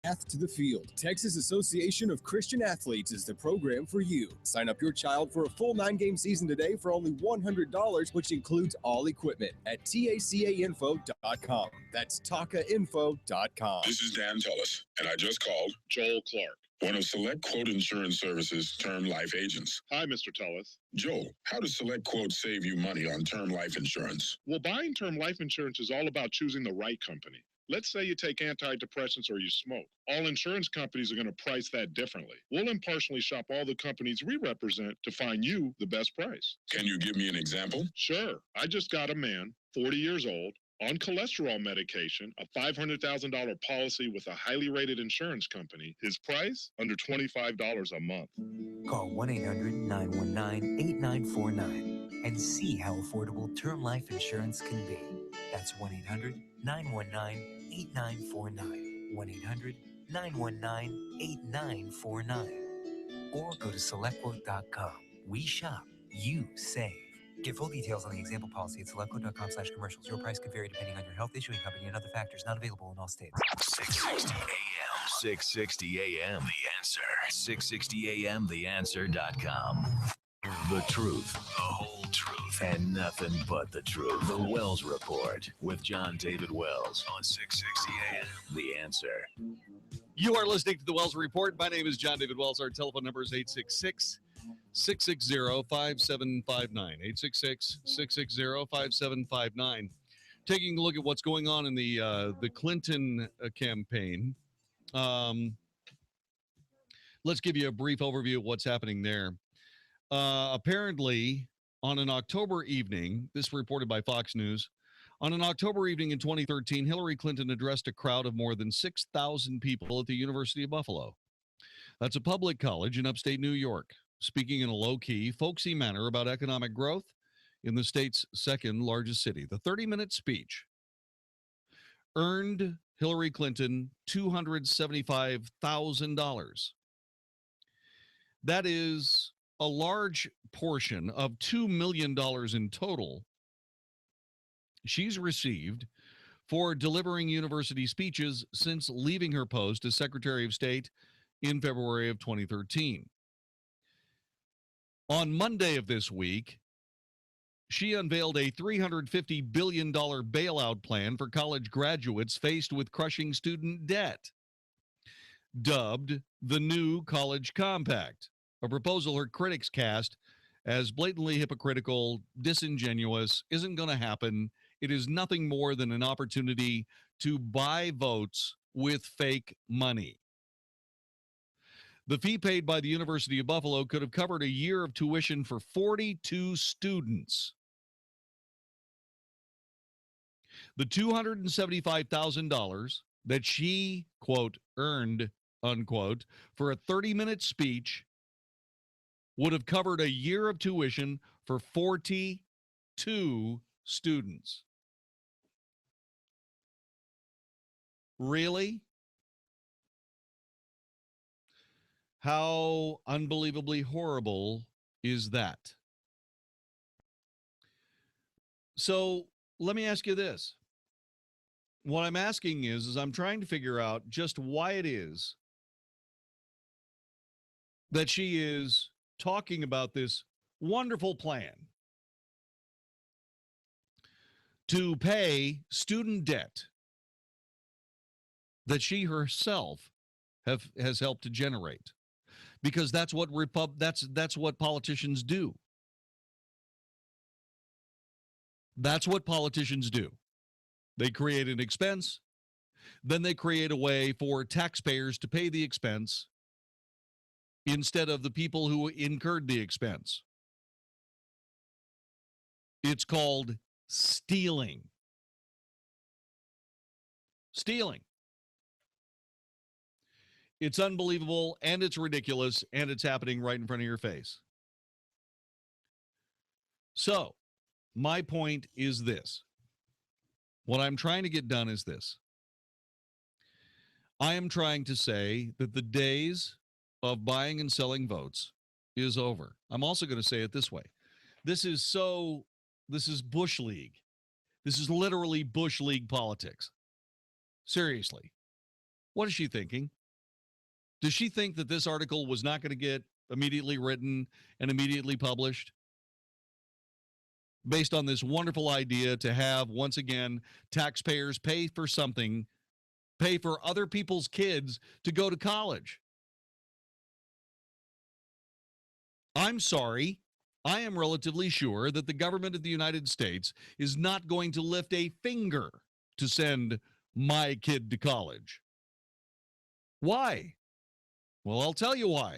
Path to the Field. Texas Association of Christian Athletes is the program for you. Sign up your child for a full 9-game season today for only $100, which includes all equipment at tacainfo.com. That's tacainfo.com. This is Dan Tullis, and I just called Joel Clark, one of Select Quote Insurance Services' term life agents. Hi, Mr. Tullis. Joel, how does Select Quote save you money on term life insurance? Well, buying term life insurance is all about choosing the right company. Let's say you take antidepressants or you smoke. All insurance companies are going to price that differently. We'll impartially shop all the companies we represent to find you the best price. Can you give me an example? Sure. I just got a man, 40 years old, on cholesterol medication, a $500,000 policy with a highly rated insurance company. His price, under $25 a month. Call 1-800-919-8949 and see how affordable term life insurance can be. That's 1-800-919-8949. 1-800-919-8949. Or go to selectquote.com. We shop, you save. Get full details on the example policy at selectquote.com/commercials. Your price could vary depending on your health, issuing company, and other factors. Not available in all states. 660 AM. 660 AM. The Answer. 660 AM. TheAnswer.com. The truth, the whole truth, and nothing but the truth. The Wells Report with Jon-David Wells on 660 AM. The Answer. You are listening to the Wells Report. My name is Jon-David Wells. Our telephone number is 866-660-5759. 866-660-5759. Taking a look at what's going on in the Clinton campaign. Let's give you a brief overview of what's happening there. Apparently, on an October evening, this reported by Fox News, on an October evening in 2013, Hillary Clinton addressed a crowd of more than 6,000 people at the University of Buffalo. That's a public college in upstate New York, speaking in a low-key, folksy manner about economic growth in the state's second largest city. The 30-minute speech earned Hillary Clinton $275,000. That is a large portion of $2 million in total she's received for delivering university speeches since leaving her post as Secretary of State in February of 2013. On Monday of this week, she unveiled a $350 billion bailout plan for college graduates faced with crushing student debt, dubbed the New College Compact, a proposal her critics cast as blatantly hypocritical, disingenuous, isn't going to happen. It is nothing more than an opportunity to buy votes with fake money. The fee paid by the University of Buffalo could have covered a year of tuition for 42 students. The $275,000 that she, quote, earned, unquote, for a 30-minute speech would have covered a year of tuition for 42 students. Really? How unbelievably horrible is that? So let me ask you this. What I'm asking is I'm trying to figure out just why it is that she is talking about this wonderful plan to pay student debt that she herself has helped to generate, because that's what that's what politicians do. That's what politicians do. They create an expense, then they create a way for taxpayers to pay the expense instead of the people who incurred the expense. It's called stealing. Stealing. It's unbelievable, and it's ridiculous, and it's happening right in front of your face. So, my point is this. What I'm trying to get done is this. I am trying to say that the days of buying and selling votes is over. I'm also going to say it this way. This is Bush League. This is literally Bush League politics. Seriously. What is she thinking? Does she think that this article was not going to get immediately written and immediately published based on this wonderful idea to have, once again, taxpayers pay for something, pay for other people's kids to go to college? I'm sorry. I am relatively sure that the government of the United States is not going to lift a finger to send my kid to college. Why? Well, I'll tell you why.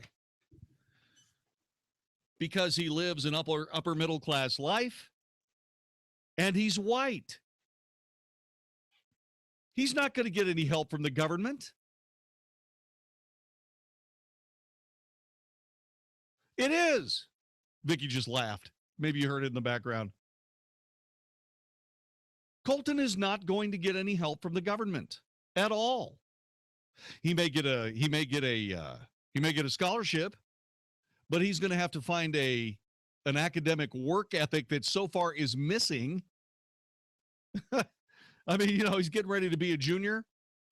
Because he lives an upper middle class life and he's white. He's not going to get any help from the government. It is. Vicky just laughed. Maybe you heard it in the background. Colton is not going to get any help from the government at all. He may get a scholarship, but he's going to have to find an academic work ethic that so far is missing. I mean, he's getting ready to be a junior.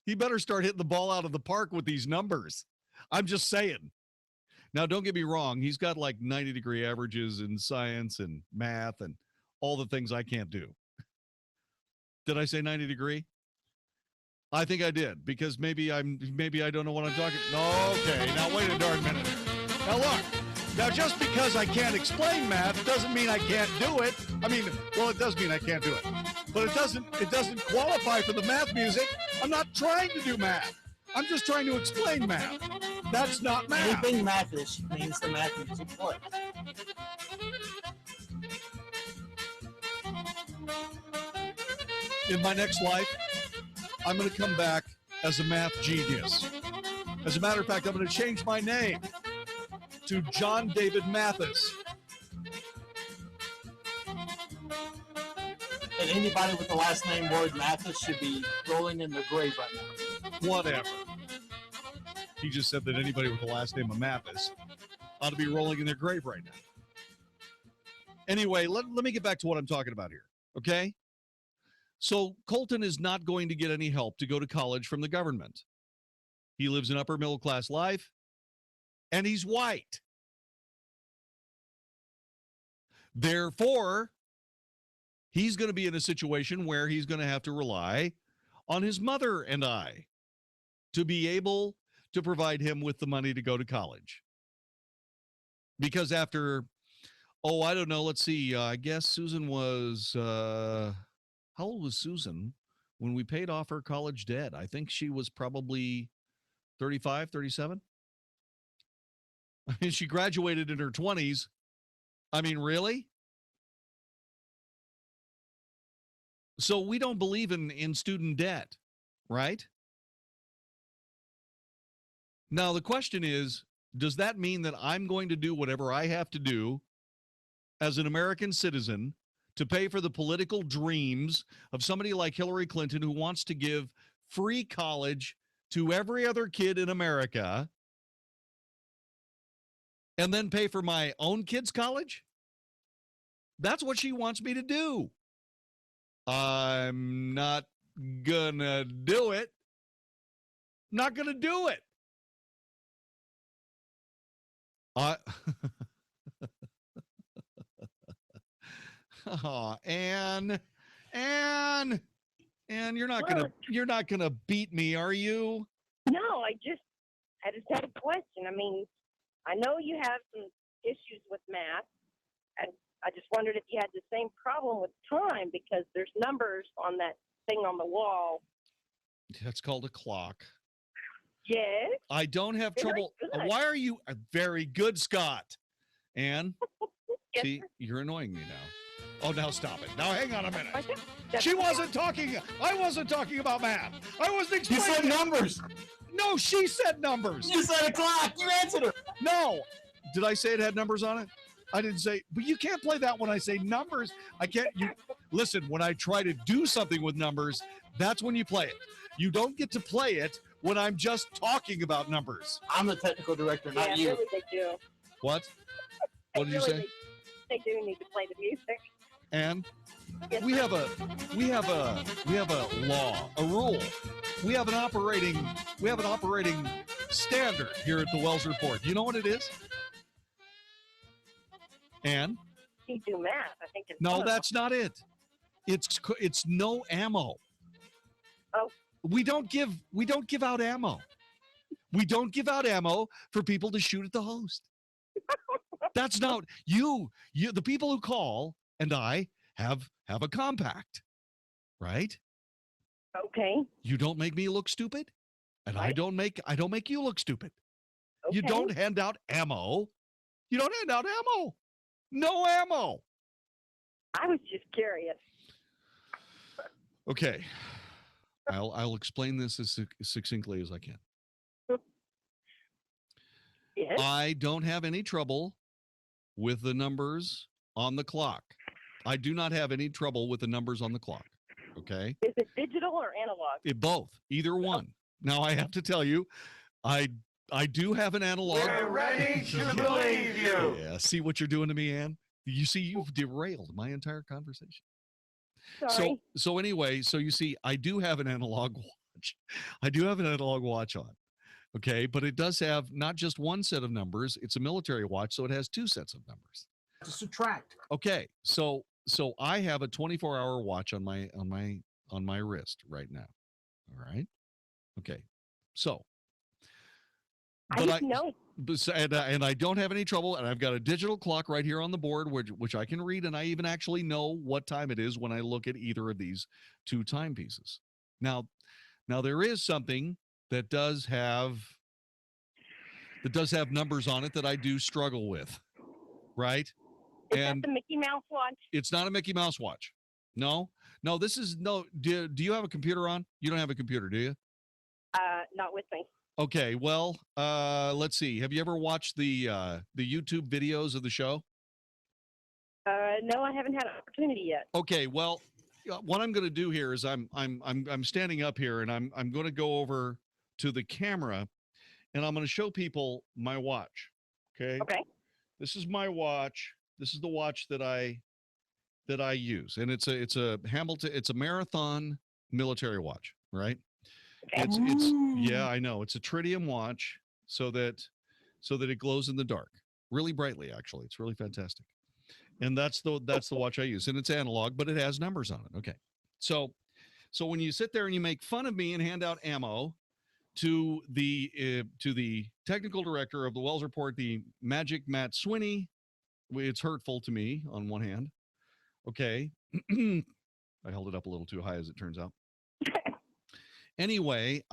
He better start hitting the ball out of the park with these numbers. I'm just saying. Now, don't get me wrong. He's got like 90-degree averages in science and math and all the things I can't do. Did I say 90-degree? I think I did, because maybe I don't know what I'm talking. No, okay. Now wait a darn minute. Now look. Now just because I can't explain math doesn't mean I can't do it. I mean, well, it does mean I can't do it, but it doesn't qualify for the math music. I'm not trying to do math. I'm just trying to explain math. That's not math. Anything mathish means the math music plays. In my next life, I'm going to come back as a math genius. As a matter of fact, I'm going to change my name to Jon-David Mathis. And anybody with the last name word Mathis should be rolling in their grave right now. Whatever. He just said that anybody with the last name of Mathis ought to be rolling in their grave right now. Anyway, let me get back to what I'm talking about here, okay? So Colton is not going to get any help to go to college from the government. He lives an upper middle class life, and he's white. Therefore, he's going to be in a situation where he's going to have to rely on his mother and I to be able to provide him with the money to go to college. Because after, I don't know, let's see, I guess Susan was, how old was Susan when we paid off her college debt? I think she was probably 35, 37. I mean, she graduated in her 20s. I mean, really? So we don't believe in student debt, right? Now, the question is, does that mean that I'm going to do whatever I have to do as an American citizen to pay for the political dreams of somebody like Hillary Clinton, who wants to give free college to every other kid in America, and then pay for my own kids' college? That's what she wants me to do. I'm not gonna do it. Not gonna do it. Oh, Ann, you're not gonna beat me, are you? No, I just had a question. I mean, I know you have some issues with math, and I just wondered if you had the same problem with time, because there's numbers on that thing on the wall. That's called a clock. Yes. I don't have trouble. Why are you very good, Scott? Ann, Yes, see, you're annoying me now. Oh, now stop it. Now hang on a minute. That's She wasn't talking. I wasn't talking about math. I wasn't You explaining. said numbers. No, she said numbers. You said a clock. You answered her. No. Did I say it had numbers on it? I didn't say, but you can't play that when I say numbers. I can't. Listen, when I try to do something with numbers, that's when you play it. You don't get to play it when I'm just talking about numbers. I'm the technical director, not you. really they do. What? What did you say? They do need to play the music. And we have a law, a rule. We have an operating standard here at the Wells Report. You know what it is? And You do math, I think. no, that's not it. It's no ammo. Oh. We don't give out ammo. We don't give out ammo for people to shoot at the host. That's not you. The people who call and I have a compact, right? Okay. You don't make me look stupid, and Right. I don't make you look stupid. Okay. You don't hand out ammo. You don't hand out ammo. No ammo. I was just curious. Okay. I'll explain this as succinctly as I can. Yes. I don't have any trouble with the numbers on the clock. I do not have any trouble with the numbers on the clock. Okay? Is it digital or analog? Both. Either one. Now I have to tell you, I do have an analog. We're ready to believe you. Yeah, see what you're doing to me, Ann? You see, you've derailed my entire conversation. Sorry. So anyway, so you see, I do have an analog watch. I do have an analog watch on. Okay, but it does have not just one set of numbers. It's a military watch, so it has two sets of numbers. To subtract. Okay, so I have a 24-hour watch on my wrist right now. All right. Okay. So I didn't know. And I don't have any trouble, and I've got a digital clock right here on the board which I can read, and I even actually know what time it is when I look at either of these two timepieces. Now there is something that does have numbers on it that I do struggle with, right? Is that the Mickey Mouse watch? It's not a Mickey Mouse watch. No, this is no. Do you have a computer on? You don't have a computer, do you? Not with me. Okay, well, let's see. Have you ever watched the YouTube videos of the show? No, I haven't had an opportunity yet. Okay, well, what I'm going to do here is I'm standing up here and I'm going to go over to the camera and I'm going to show people my watch. Okay. Okay. This is my watch. This is the watch that I use, and it's a Hamilton. It's a Marathon military watch, right? Okay. It's yeah, I know. It's a tritium watch, so that it glows in the dark, really brightly. Actually, it's really fantastic. And that's the watch I use, and it's analog, but it has numbers on it. Okay, so when you sit there and you make fun of me and hand out ammo to the technical director of the Wells Report, the Magic Matt Swinney, it's hurtful to me on one hand. Okay, I held it up a little too high, as it turns out. Anyway,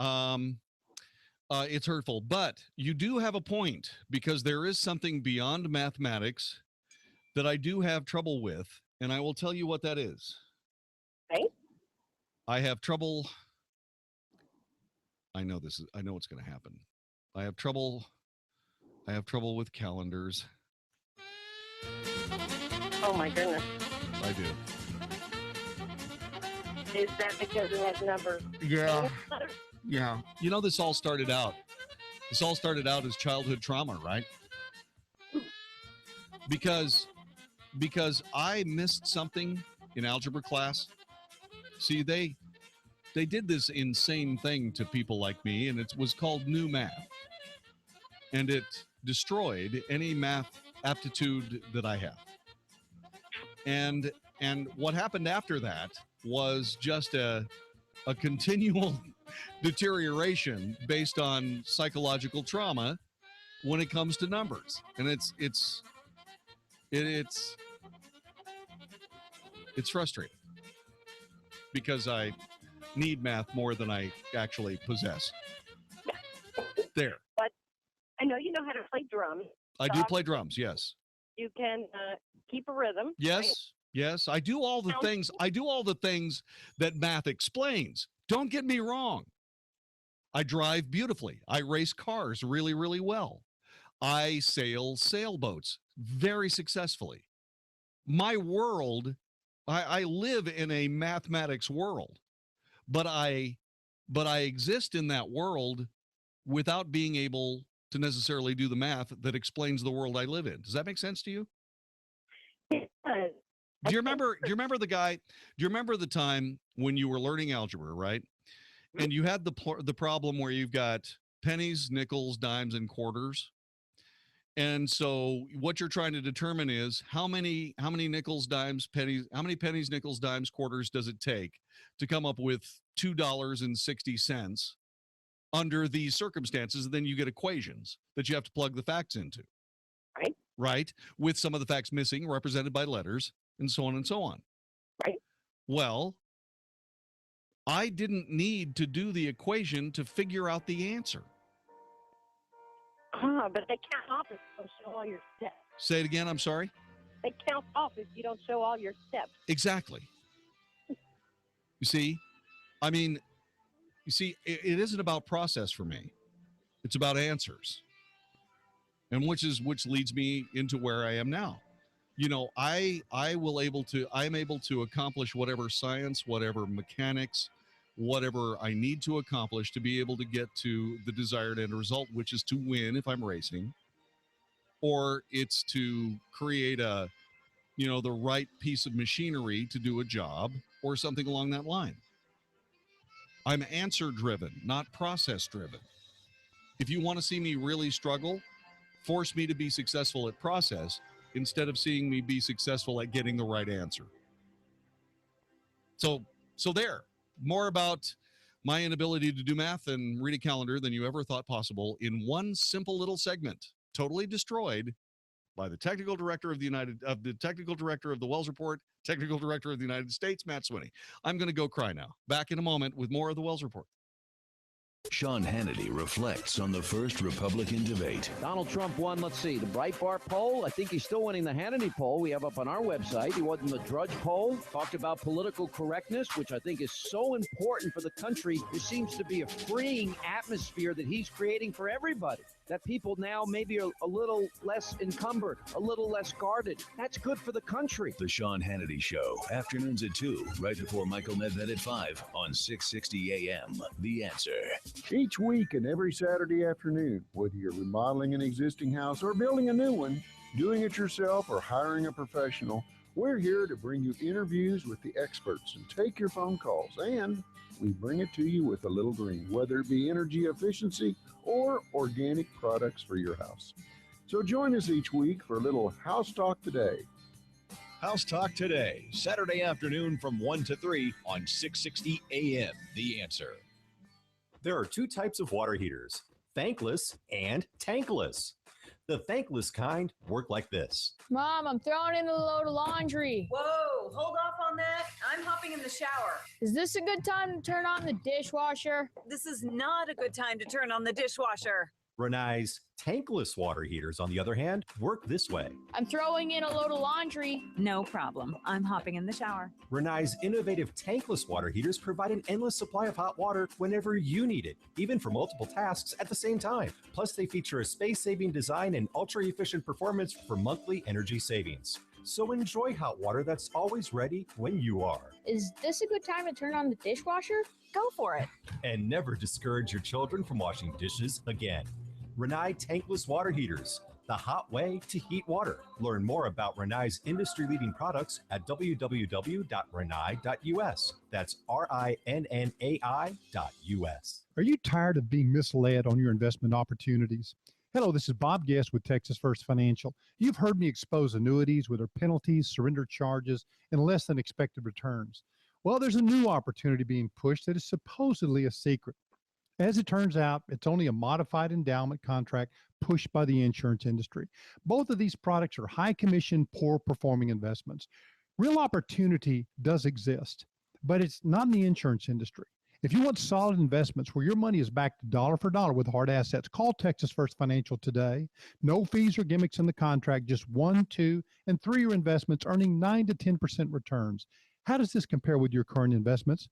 it's hurtful, but you do have a point, because there is something beyond mathematics that I do have trouble with, and I will tell you what that is. Right? I have trouble. I know what's going to happen. I have trouble with calendars. Oh my goodness. I do. Is that because it has numbers? Yeah. Yeah. You know, this all started out as childhood trauma, right? Because I missed something in algebra class. See, they did this insane thing to people like me, and it was called new math. And it destroyed any math aptitude that I have. And what happened after that was just a continual deterioration based on psychological trauma when it comes to numbers. And it's frustrating, because I need math more than I actually possess. There. But I know you know how to play drums. I do play drums, yes. You can keep a rhythm. Yes, right? yes. I do all the things. I do all the things that math explains. Don't get me wrong. I drive beautifully. I race cars really, really well. I sail sailboats very successfully. My world, I live in a mathematics world, but I exist in that world without being able to necessarily do the math that explains the world I live in. Does that make sense to you? It does. Do you remember the guy? Do you remember the time when you were learning algebra, right? And you had the problem where you've got pennies, nickels, dimes, and quarters. And so what you're trying to determine is how many nickels, dimes, pennies, how many pennies, nickels, dimes, quarters does it take to come up with $2.60 under these circumstances? And then you get equations that you have to plug the facts into. Right? With some of the facts missing, represented by letters, and so on and so on. Right. Well, I didn't need to do the equation to figure out the answer. But they count off if you don't show all your steps. Say it again, I'm sorry? They count off if you don't show all your steps. Exactly. You see? I mean, it isn't about process for me. It's about answers. And which leads me into where I am now. You know, I'm able to accomplish whatever science, whatever mechanics, whatever I need to accomplish to be able to get to the desired end result, which is to win if I'm racing, or it's to create the right piece of machinery to do a job or something along that line. I'm answer driven, not process driven. If you want to see me really struggle, force me to be successful at process instead of seeing me be successful at getting the right answer. So there, more about my inability to do math and read a calendar than you ever thought possible in one simple little segment, totally destroyed by the technical director of the technical director of the Wells Report, technical director of the United States, Matt Swinney. I'm going to go cry now. Back in a moment with more of the Wells Report. Sean Hannity reflects on the first Republican debate. Donald Trump won, let's see, the Breitbart poll. I think he's still winning the Hannity poll we have up on our website. He won the Drudge poll, talked about political correctness, which I think is so important for the country. There seems to be a freeing atmosphere that he's creating for everybody, that people now maybe are a little less encumbered, a little less guarded. That's good for the country. The Sean Hannity Show, afternoons at 2, right before Michael Medved at 5 on 660 AM. The Answer. Each week and every Saturday afternoon, whether you're remodeling an existing house or building a new one, doing it yourself or hiring a professional, we're here to bring you interviews with the experts and take your phone calls. And we bring it to you with a little green, whether it be energy efficiency or organic products for your house. So join us each week for a little House Talk Today. House Talk Today, Saturday afternoon from 1 to 3 on 660 AM. The Answer. There are two types of water heaters, thankless and tankless. The thankless kind work like this. Mom, I'm throwing in a load of laundry. Whoa, hold off on that. I'm hopping in the shower. Is this a good time to turn on the dishwasher? This is not a good time to turn on the dishwasher. Rinnai's tankless water heaters, on the other hand, work this way. I'm throwing in a load of laundry. No problem. I'm hopping in the shower. Rinnai's innovative tankless water heaters provide an endless supply of hot water whenever you need it, even for multiple tasks at the same time. Plus, they feature a space-saving design and ultra-efficient performance for monthly energy savings. So enjoy hot water that's always ready when you are. Is this a good time to turn on the dishwasher? Go for it. And never discourage your children from washing dishes again. Rinnai tankless water heaters, the hot way to heat water. Learn more about Rinnai's industry-leading products at www.rinnai.us. That's RINNAI.us. Are you tired of being misled on your investment opportunities? Hello, this is Bob Guest with Texas First Financial. You've heard me expose annuities with their penalties, surrender charges, and less than expected returns. Well, there's a new opportunity being pushed that is supposedly a secret. As it turns out, it's only a modified endowment contract pushed by the insurance industry. Both of these products are high commission, poor performing investments. Real opportunity does exist, but it's not in the insurance industry. If you want solid investments where your money is backed dollar for dollar with hard assets, call Texas First Financial today. No fees or gimmicks in the contract, just 1, 2, and 3-year investments earning 9 to 10% returns. How does this compare with your current investments?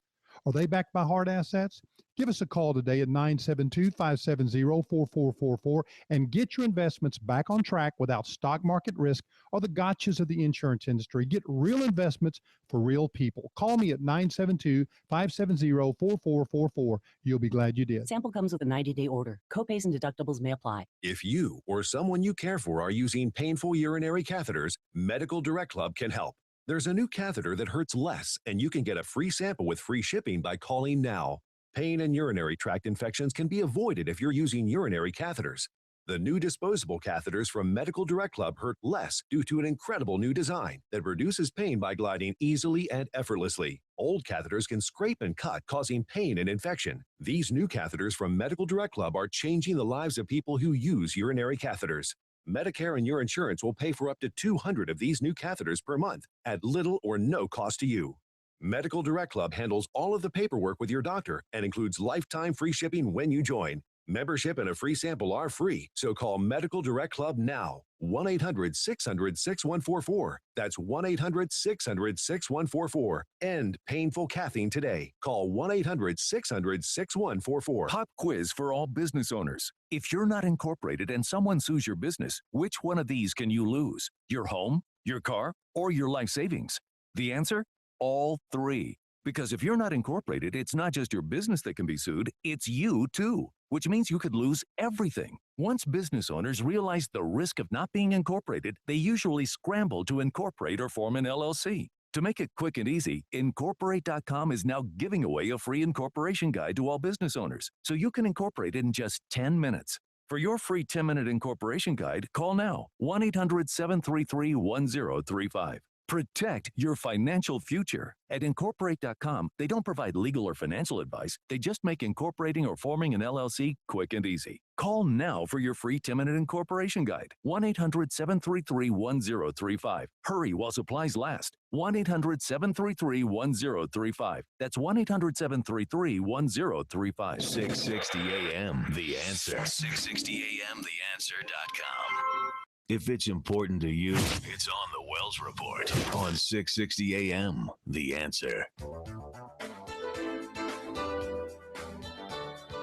Are they backed by hard assets? Give us a call today at 972-570-4444 and get your investments back on track without stock market risk or the gotchas of the insurance industry. Get real investments for real people. Call me at 972-570-4444. You'll be glad you did. Sample comes with a 90-day order. Copays and deductibles may apply. If you or someone you care for are using painful urinary catheters, Medical Direct Club can help. There's a new catheter that hurts less, and you can get a free sample with free shipping by calling now. Pain and urinary tract infections can be avoided if you're using urinary catheters. The new disposable catheters from Medical Direct Club hurt less due to an incredible new design that reduces pain by gliding easily and effortlessly. Old catheters can scrape and cut, causing pain and infection. These new catheters from Medical Direct Club are changing the lives of people who use urinary catheters. Medicare and your insurance will pay for up to 200 of these new catheters per month at little or no cost to you. Medical Direct Club handles all of the paperwork with your doctor and includes lifetime free shipping when you join. Membership and a free sample are free, so call Medical Direct Club now. 1-800-600-6144. That's 1-800-600-6144. End painful cathing today. Call 1-800-600-6144. Pop quiz for all business owners. If you're not incorporated and someone sues your business, which one of these can you lose? Your home, your car, or your life savings? The answer? All three. Because if you're not incorporated, it's not just your business that can be sued, it's you too, which means you could lose everything. Once business owners realize the risk of not being incorporated, they usually scramble to incorporate or form an LLC. To make it quick and easy, Incorporate.com is now giving away a free incorporation guide to all business owners, so you can incorporate in just 10 minutes. For your free 10-minute incorporation guide, call now, 1-800-733-1035. Protect your financial future. At Incorporate.com, they don't provide legal or financial advice. They just make incorporating or forming an LLC quick and easy. Call now for your free 10-minute incorporation guide. 1-800-733-1035. Hurry while supplies last. 1-800-733-1035. That's 1-800-733-1035. 660 AM, The Answer. 660 AM, TheAnswer.com. If it's important to you, it's on the Wells Report on 660 AM, The Answer.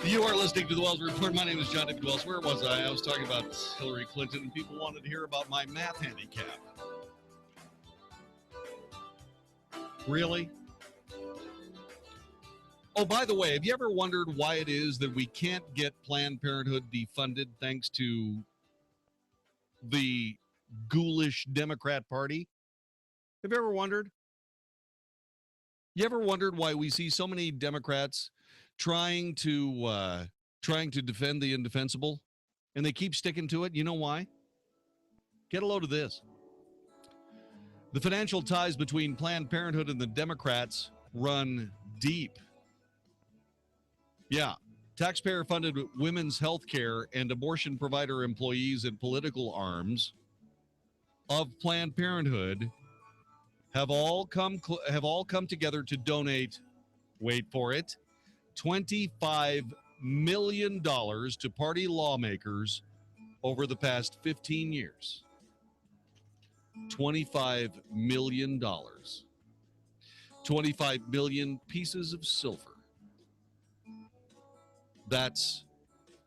You are listening to the Wells Report. My name is Jon-David Wells. Where was I? I was talking about Hillary Clinton, and people wanted to hear about my math handicap. Really? Oh, by the way, have you ever wondered why it is that we can't get Planned Parenthood defunded thanks to the ghoulish Democrat Party? Have you ever wondered? You ever wondered why we see so many Democrats trying to defend the indefensible, and they keep sticking to it? You know why? Get a load of this. The financial ties between Planned Parenthood and the Democrats run deep. Yeah. Taxpayer-funded women's health care and abortion provider employees and political arms of Planned Parenthood have all come together to donate, wait for it, $25 million to party lawmakers over the past 15 years. $25 million. 25 million pieces of silver. That's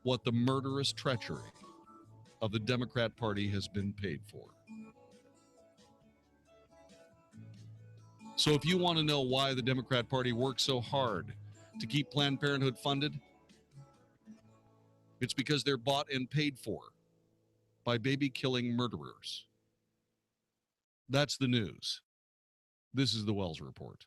what the murderous treachery of the Democrat Party has been paid for. So if you want to know why the Democrat Party works so hard to keep Planned Parenthood funded, it's because they're bought and paid for by baby-killing murderers. That's the news. This is the Wells Report.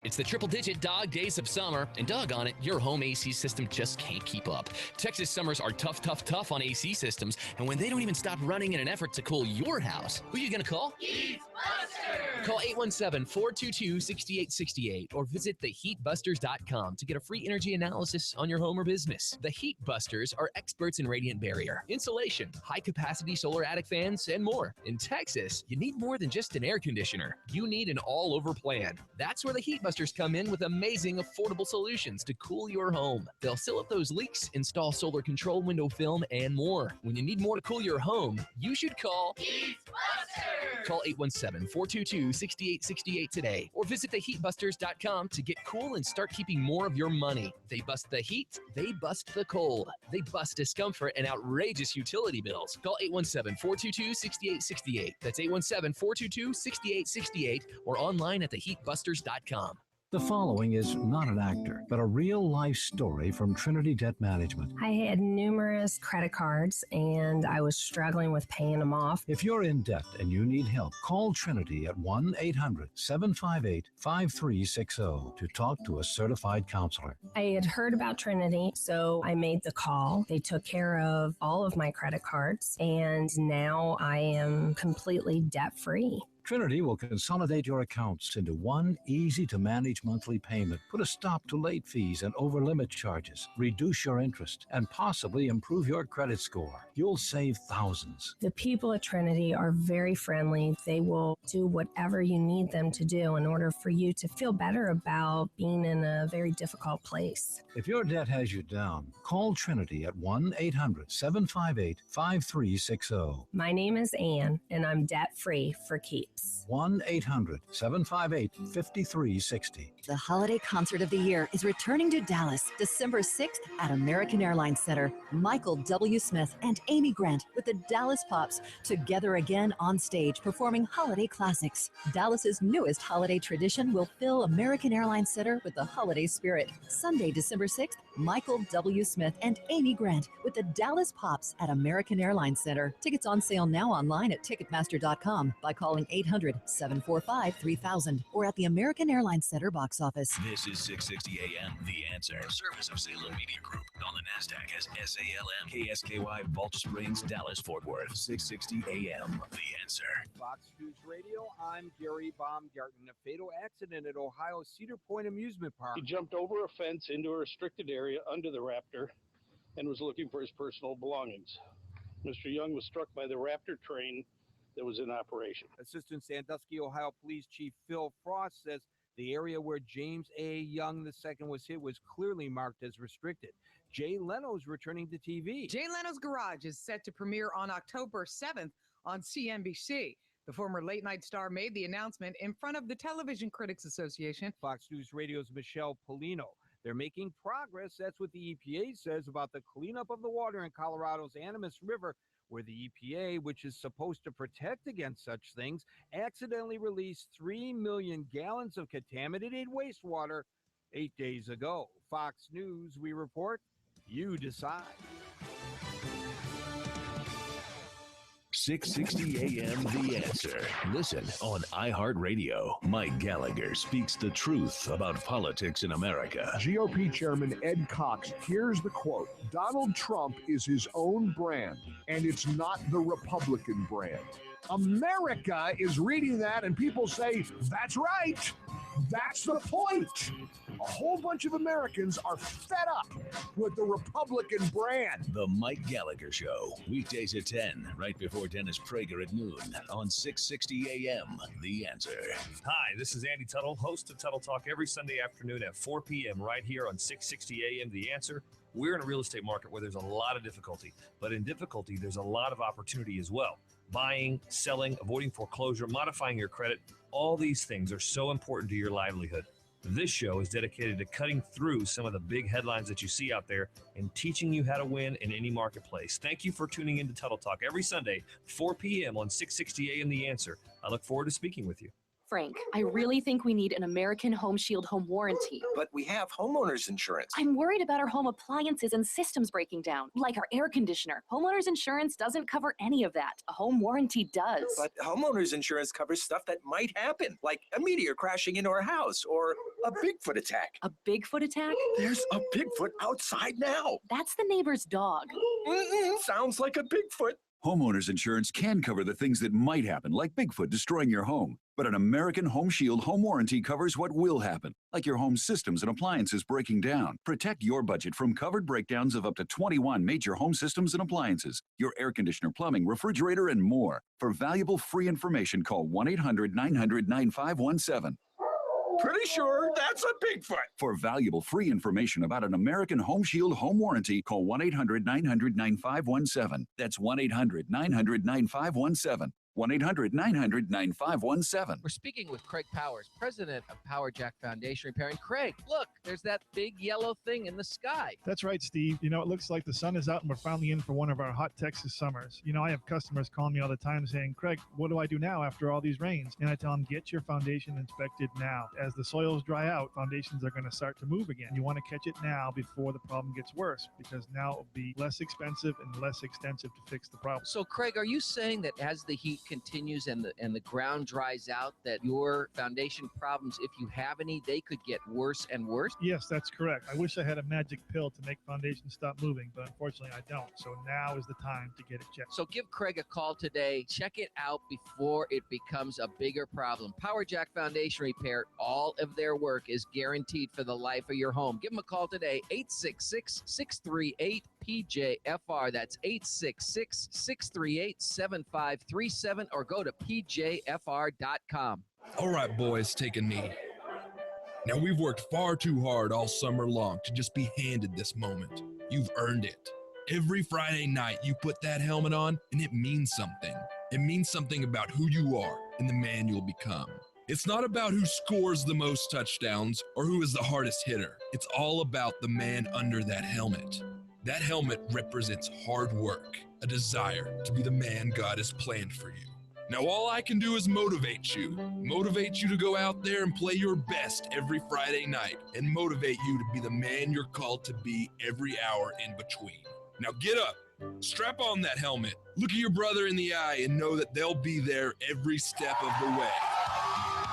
It's the triple-digit dog days of summer, and doggone it, your home AC system just can't keep up. Texas summers are tough, tough, tough on AC systems, and when they don't even stop running in an effort to cool your house, who are you going to call? HeatBusters! Call 817-422-6868 or visit theheatbusters.com to get a free energy analysis on your home or business. The HeatBusters are experts in radiant barrier, insulation, high-capacity solar attic fans, and more. In Texas, you need more than just an air conditioner. You need an all-over plan. That's where the HeatBusters come in with amazing, affordable solutions to cool your home. They'll seal up those leaks, install solar control window film, and more. When you need more to cool your home, you should call HeatBusters! Call 817-422-6868 today or visit theheatbusters.com to get cool and start keeping more of your money. They bust the heat, they bust the cold, they bust discomfort and outrageous utility bills. Call 817-422-6868. That's 817-422-6868 or online at theheatbusters.com. The following is not an actor, but a real-life story from Trinity Debt Management. I had numerous credit cards, and I was struggling with paying them off. If you're in debt and you need help, call Trinity at 1-800-758-5360 to talk to a certified counselor. I had heard about Trinity, so I made the call. They took care of all of my credit cards, and now I am completely debt-free. Trinity will consolidate your accounts into one easy-to-manage monthly payment, put a stop to late fees and over-limit charges, reduce your interest, and possibly improve your credit score. You'll save thousands. The people at Trinity are very friendly. They will do whatever you need them to do in order for you to feel better about being in a very difficult place. If your debt has you down, call Trinity at 1-800-758-5360. My name is Ann, and I'm debt-free for keeps. 1-800-758-5360. The holiday concert of the year is returning to Dallas December 6th at American Airlines Center. Michael W. Smith and Amy Grant with the Dallas Pops together again on stage performing holiday classics. Dallas's newest holiday tradition will fill American Airlines Center with the holiday spirit. Sunday, December 6th, Michael W. Smith and Amy Grant with the Dallas Pops at American Airlines Center. Tickets on sale now online at Ticketmaster.com by calling 800-745-3000 or at the American Airlines Center box office. This is 660 AM, The Answer. A service of Salem Media Group. On the NASDAQ as SALM, KSKY, Balch Springs, Dallas, Fort Worth. 660 AM, The Answer. Fox News Radio, I'm Gary Baumgarten. A fatal accident at Ohio Cedar Point Amusement Park. He jumped over a fence into a restricted area under the Raptor and was looking for his personal belongings. Mr. Young was struck by the Raptor train that was in operation. Assistant Sandusky, Ohio Police Chief Phil Frost says the area where James A. Young II was hit was clearly marked as restricted. Jay Leno's returning to TV. Jay Leno's Garage is set to premiere on October 7th on CNBC. The former late-night star made the announcement in front of the Television Critics Association. Fox News Radio's Michelle Polino. They're making progress. That's what the EPA says about the cleanup of the water in Colorado's Animas River, where the EPA, which is supposed to protect against such things, accidentally released 3 million gallons of contaminated wastewater 8 days ago. Fox News, we report, you decide. 660 AM, The Answer. Listen on iHeartRadio. Mike Gallagher speaks the truth about politics in America. GOP Chairman Ed Cox, here's the quote: Donald Trump is his own brand, and it's not the Republican brand. America is reading that, and people say, that's right. That's the point. A whole bunch of Americans are fed up with the Republican brand. The Mike Gallagher Show, weekdays at 10, right before Dennis Prager at noon on 660 AM, The Answer. Hi, this is Andy Tuttle, host of Tuttle Talk every Sunday afternoon at 4 p.m. right here on 660 AM, The Answer. We're in a real estate market where there's a lot of difficulty, but in difficulty, there's a lot of opportunity as well. Buying, selling, avoiding foreclosure, modifying your credit, all these things are so important to your livelihood. This show is dedicated to cutting through some of the big headlines that you see out there and teaching you how to win in any marketplace. Thank you for tuning in to Tuttle Talk every Sunday, 4 p.m. on 660 AM The Answer. I look forward to speaking with you. Frank, I really think we need an American Home Shield home warranty. But we have homeowners insurance. I'm worried about our home appliances and systems breaking down, like our air conditioner. Homeowners insurance doesn't cover any of that. A home warranty does. But homeowners insurance covers stuff that might happen, like a meteor crashing into our house or a Bigfoot attack. A Bigfoot attack? There's a Bigfoot outside now. That's the neighbor's dog. Sounds like a Bigfoot. Homeowners insurance can cover the things that might happen, like Bigfoot destroying your home. But an American Home Shield home warranty covers what will happen, like your home systems and appliances breaking down. Protect your budget from covered breakdowns of up to 21 major home systems and appliances, your air conditioner, plumbing, refrigerator, and more. For valuable free information, call 1-800-900-9517. Pretty sure that's a Bigfoot. For valuable free information about an American Home Shield home warranty, call 1-800-900-9517. That's 1-800-900-9517. 1-800-900-9517. We're speaking with Craig Powers, president of Power Jack Foundation Repair. And Craig, look, there's that big yellow thing in the sky. That's right, Steve. You know, it looks like the sun is out and we're finally in for one of our hot Texas summers. You know, I have customers calling me all the time saying, Craig, what do I do now after all these rains? And I tell them, get your foundation inspected now. As the soils dry out, foundations are going to start to move again. You want to catch it now before the problem gets worse, because now it'll be less expensive and less extensive to fix the problem. So, Craig, are you saying that as the heat continues and the ground dries out, that your foundation problems, if you have any, they could get worse and worse? Yes, that's correct. I wish I had a magic pill to make foundations stop moving, but unfortunately I don't. So now is the time to get it checked. So give Craig a call today. Check it out before it becomes a bigger problem. Power Jack Foundation Repair, all of their work is guaranteed for the life of your home. Give them a call today, 866-638-PJFR. That's 866-638-7537, or go to pjfr.com. All right, boys, take a knee. Now, we've worked far too hard all summer long to just be handed this moment. You've earned it. Every Friday night, you put that helmet on, and it means something. It means something about who you are and the man you'll become. It's not about who scores the most touchdowns or who is the hardest hitter. It's all about the man under that helmet. That helmet represents hard work, a desire to be the man God has planned for you. Now, all I can do is motivate you to go out there and play your best every Friday night, and motivate you to be the man you're called to be every hour in between. Now get up, strap on that helmet, look at your brother in the eye, and know that they'll be there every step of the way.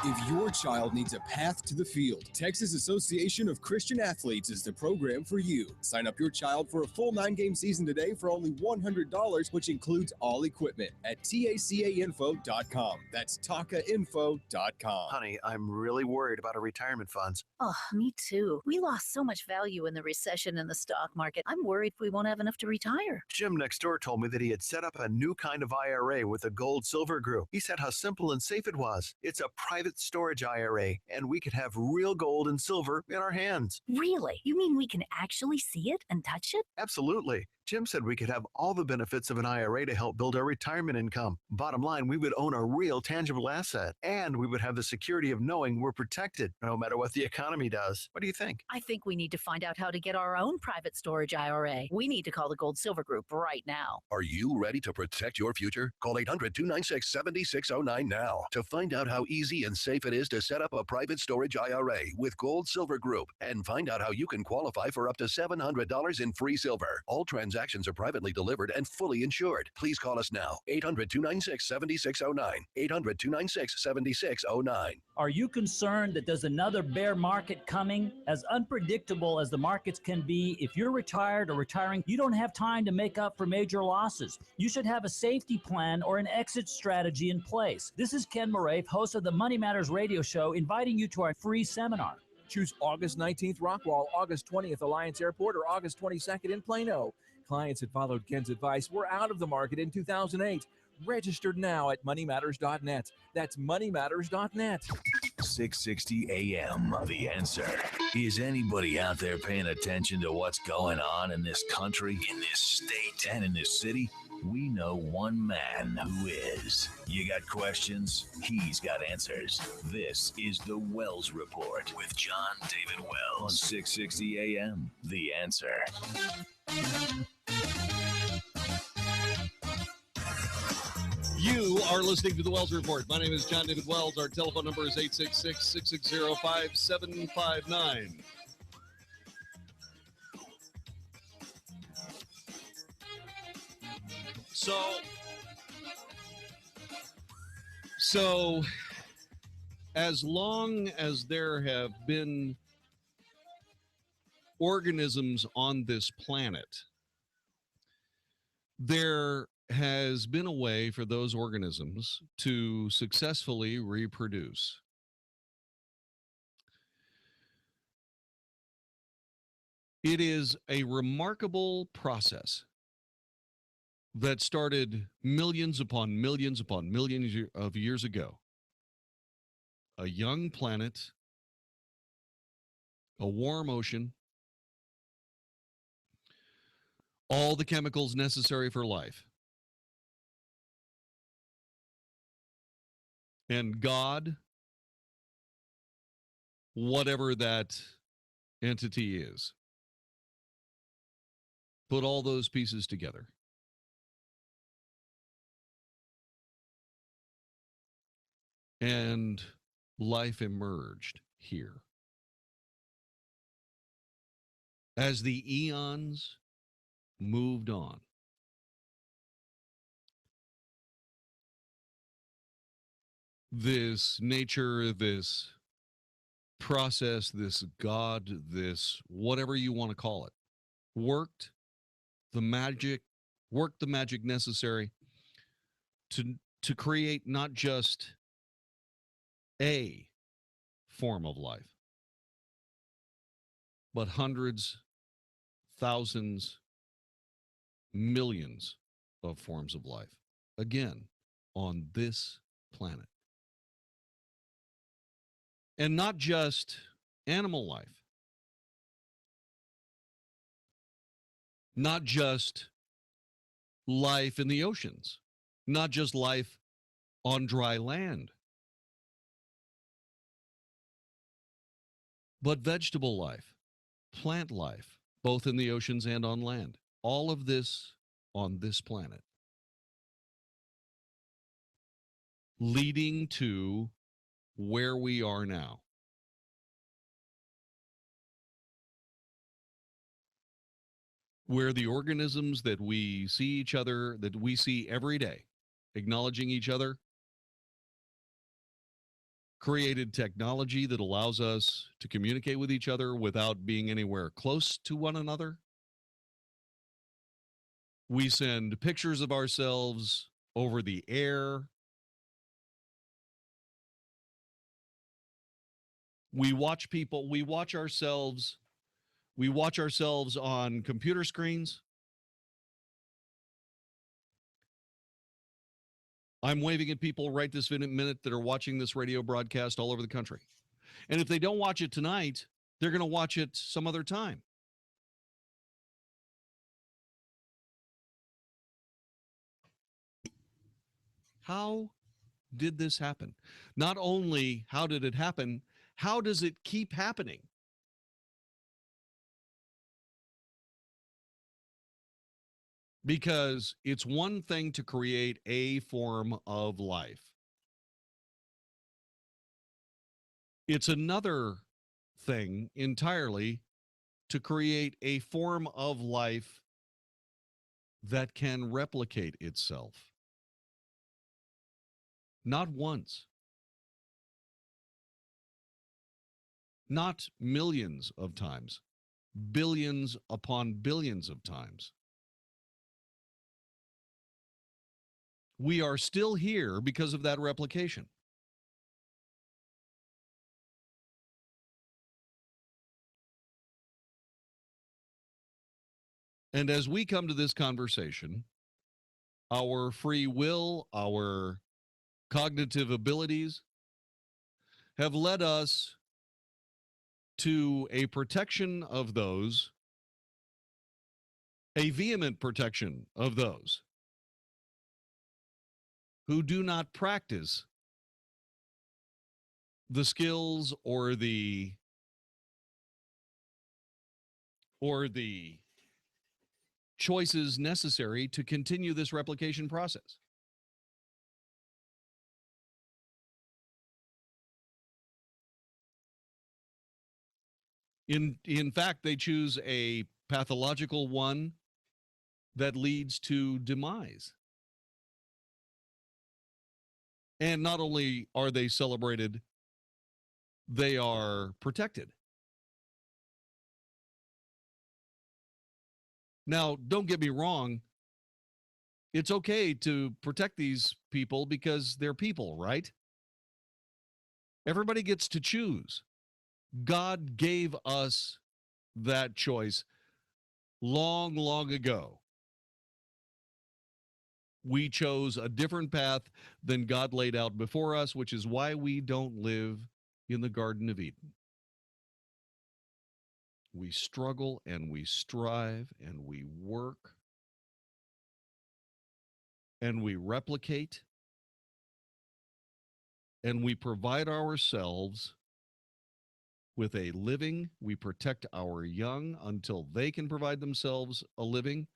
If your child needs a path to the field, Texas Association of Christian Athletes is the program for you. Sign up your child for a full 9-game season today for only $100, which includes all equipment at tacainfo.com. That's tacainfo.com. Honey, I'm really worried about our retirement funds. Oh, me too. We lost so much value in the recession in the stock market. I'm worried we won't have enough to retire. Jim next door told me that he had set up a new kind of IRA with the Gold Silver Group. He said how simple and safe it was. It's a private storage IRA, and we could have real gold and silver in our hands. Really? You mean we can actually see it and touch it? Absolutely. Jim said we could have all the benefits of an IRA to help build our retirement income. Bottom line, we would own a real tangible asset, and we would have the security of knowing we're protected no matter what the economy does. What do you think? I think we need to find out how to get our own private storage IRA. We need to call the Gold Silver Group right now. Are you ready to protect your future? Call 800-296-7609 now to find out how easy and safe it is to set up a private storage IRA with Gold Silver Group, and find out how you can qualify for up to $700 in free silver. All transactions are privately delivered and fully insured. Please call us now. 800-296-7609. 800-296-7609. Are you concerned that there's another bear market coming? As unpredictable as the markets can be, if you're retired or retiring, you don't have time to make up for major losses. You should have a safety plan or an exit strategy in place. This is Ken Moraif, host of the Money Matters radio show, inviting you to our free seminar. Choose August 19th Rockwall, August 20th Alliance Airport, or August 22nd in Plano. Clients that followed Ken's advice were out of the market in 2008. Registered now at moneymatters.net. That's moneymatters.net. 660 AM, The Answer. Is anybody out there paying attention to what's going on in this country, in this state, and in this city? We know one man who is. You got questions? He's got answers. This is the Wells Report with Jon-David Wells on 660 AM, The Answer. You are listening to the Wells Report. My name is Jon-David Wells. Our telephone number is 866-660-5759. So, as long as there have been organisms on this planet, there has been a way for those organisms to successfully reproduce. It is a remarkable process that started millions upon millions upon millions of years ago. A young planet, a warm ocean, all the chemicals necessary for life. and God, whatever that entity is. Put all those pieces together. And life emerged here. As the eons moved on, this nature, this process, this God, this whatever you want to call it, worked the magic necessary to create not just a form of life, but hundreds, thousands, millions of forms of life, again, on this planet. And not just animal life, not just life in the oceans, not just life on dry land, but vegetable life, plant life, both in the oceans and on land. All of this on this planet, leading to where we are now. Where the organisms that we see each other, that we see every day, acknowledging each other, created technology that allows us to communicate with each other without being anywhere close to one another. We send pictures of ourselves over the air. We watch people, we watch ourselves on computer screens. I'm waving at people right this minute that are watching this radio broadcast all over the country. And if they don't watch it tonight, they're going to watch it some other time. How did this happen? Not only how did it happen, how does it keep happening? Because it's one thing to create a form of life. It's another thing entirely to create a form of life that can replicate itself. Not once. Not millions of times. Billions upon billions of times. We are still here because of that replication. And as we come to this conversation, our free will, our cognitive abilities have led us to a protection of those, a vehement protection of those who do not practice the skills or the choices necessary to continue this replication process. In fact, they choose a pathological one that leads to demise. And not only are they celebrated, they are protected. Now, don't get me wrong. It's okay to protect these people because they're people, right? Everybody gets to choose. God gave us that choice long, long ago. We chose a different path than God laid out before us, which is why we don't live in the Garden of Eden. We struggle and we strive and we work and we replicate and we provide ourselves with a living. We protect our young until they can provide themselves a living.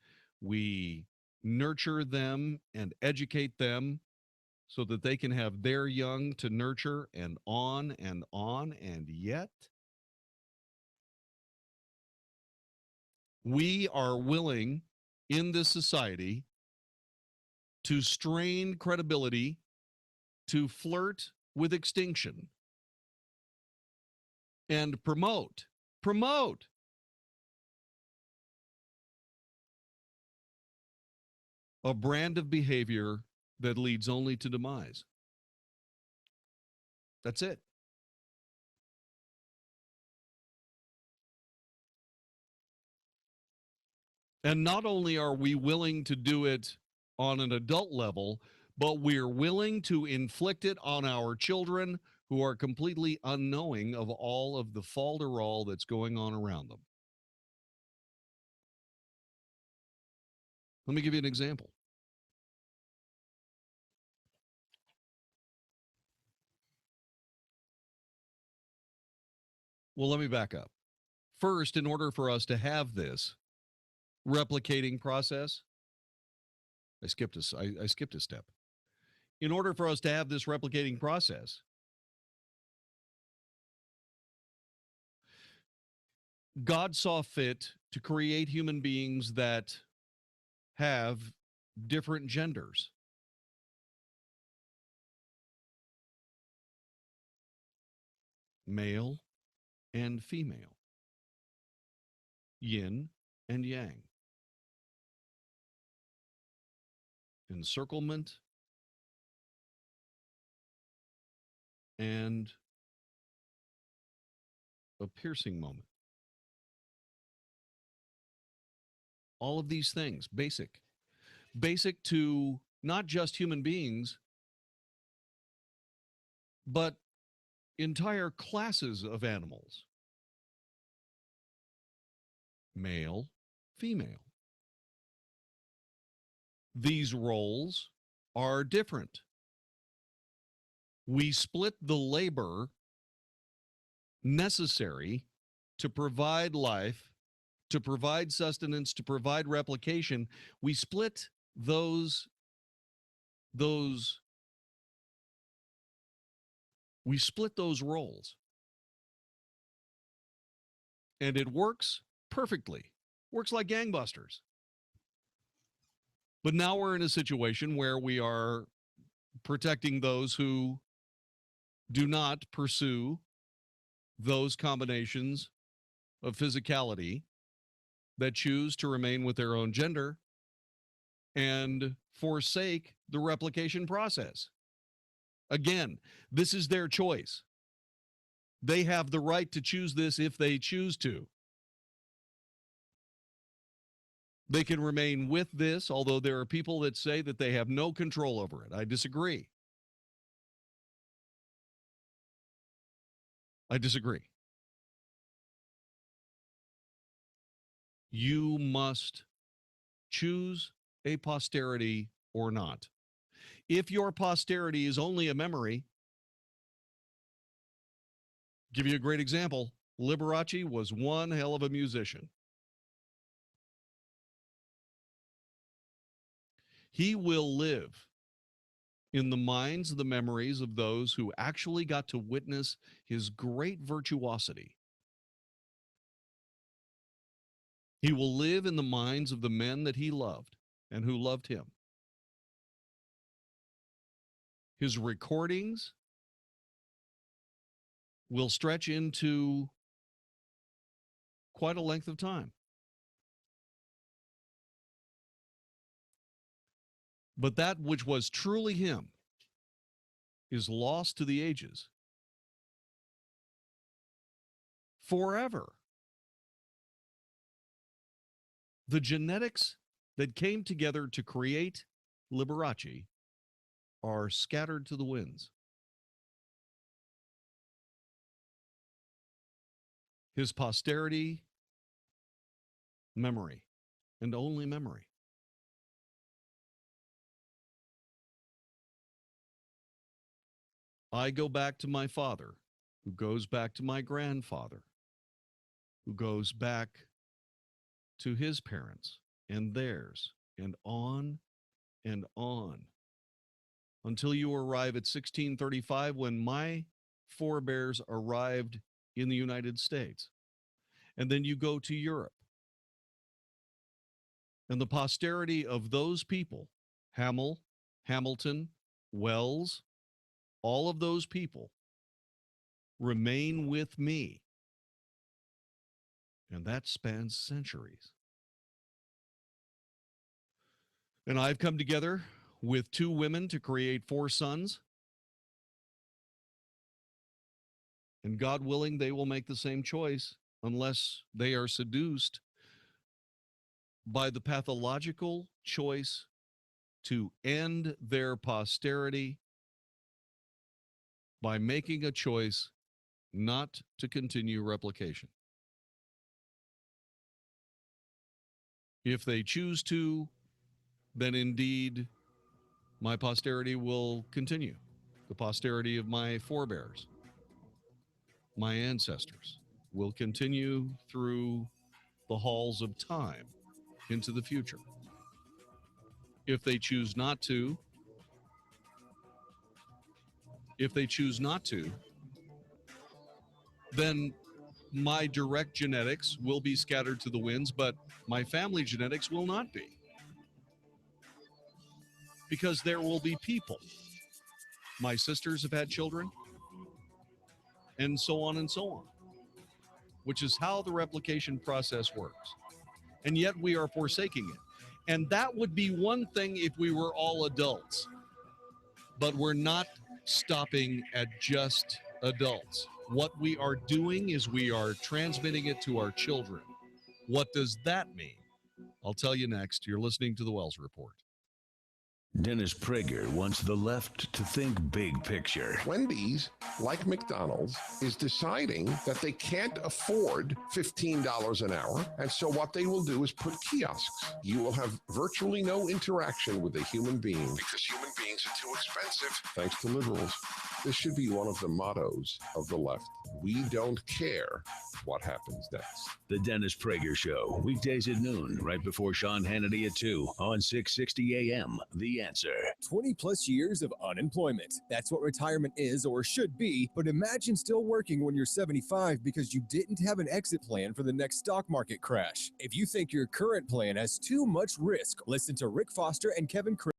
We nurture them and educate them so that they can have their young to nurture, and on and on. And yet, we are willing in this society to strain credibility, to flirt with extinction, and promote a brand of behavior that leads only to demise. That's it. And not only are we willing to do it on an adult level, but we're willing to inflict it on our children who are completely unknowing of all of the falderall that's going on around them. Let me give you an example. Well, let me back up. First, in order for us to have this replicating process, I skipped a step. In order for us to have this replicating process, God saw fit to create human beings that have different genders. Male and female. Yin and yang. Encirclement and a piercing moment. All of these things, basic to not just human beings, but entire classes of animals. Male, female. These roles are different. We split the labor necessary to provide life, to provide sustenance, to provide replication. We split those roles. And it works perfectly. Works like gangbusters. But now we're in a situation where we are protecting those who do not pursue those combinations of physicality, that choose to remain with their own gender and forsake the replication process. Again, this is their choice. They have the right to choose this if they choose to. They can remain with this, although there are people that say that they have no control over it. I disagree. You must choose a posterity or not. If your posterity is only a memory, give you a great example. Liberace was one hell of a musician. He will live in the minds, the memories of those who actually got to witness his great virtuosity. He will live in the minds of the men that he loved and who loved him. His recordings will stretch into quite a length of time. But that which was truly him is lost to the ages forever. The genetics that came together to create Liberace are scattered to the winds. His posterity, memory, and only memory. I go back to my father, who goes back to my grandfather, who goes back to his parents and theirs, and on, until you arrive at 1635, when my forebears arrived in the United States. And then you go to Europe. And the posterity of those people, Hamilton, Wells, all of those people remain with me. And that spans centuries. And I've come together with 2 women to create 4 sons. And God willing, they will make the same choice unless they are seduced by the pathological choice to end their posterity by making a choice not to continue replication. If they choose to, then indeed my posterity will continue. The posterity of my forebears, my ancestors, will continue through the halls of time into the future. If they choose not to, then my direct genetics will be scattered to the winds, but my family genetics will not be. Because there will be people. My sisters have had children, and so on, which is how the replication process works. And yet we are forsaking it. And that would be one thing if we were all adults. But we're not stopping at just adults. What we are doing is we are transmitting it to our children. What does that mean? I'll tell you next. You're listening to the Wells Report. Dennis Prager wants the left to think big picture. Wendy's, like McDonald's, is deciding that they can't afford $15 an hour, and so what they will do is put kiosks. You will have virtually no interaction with a human being because human beings are too expensive, thanks to liberals. This should be one of the mottos of the left. We don't care what happens next. The Dennis Prager Show, weekdays at noon, right before Sean Hannity at 2 on 660 AM. The Answer. 20 plus years of unemployment. That's what retirement is or should be, but imagine still working when you're 75 because you didn't have an exit plan for the next stock market crash. If you think your current plan has too much risk, listen to Rick Foster and Kevin Chris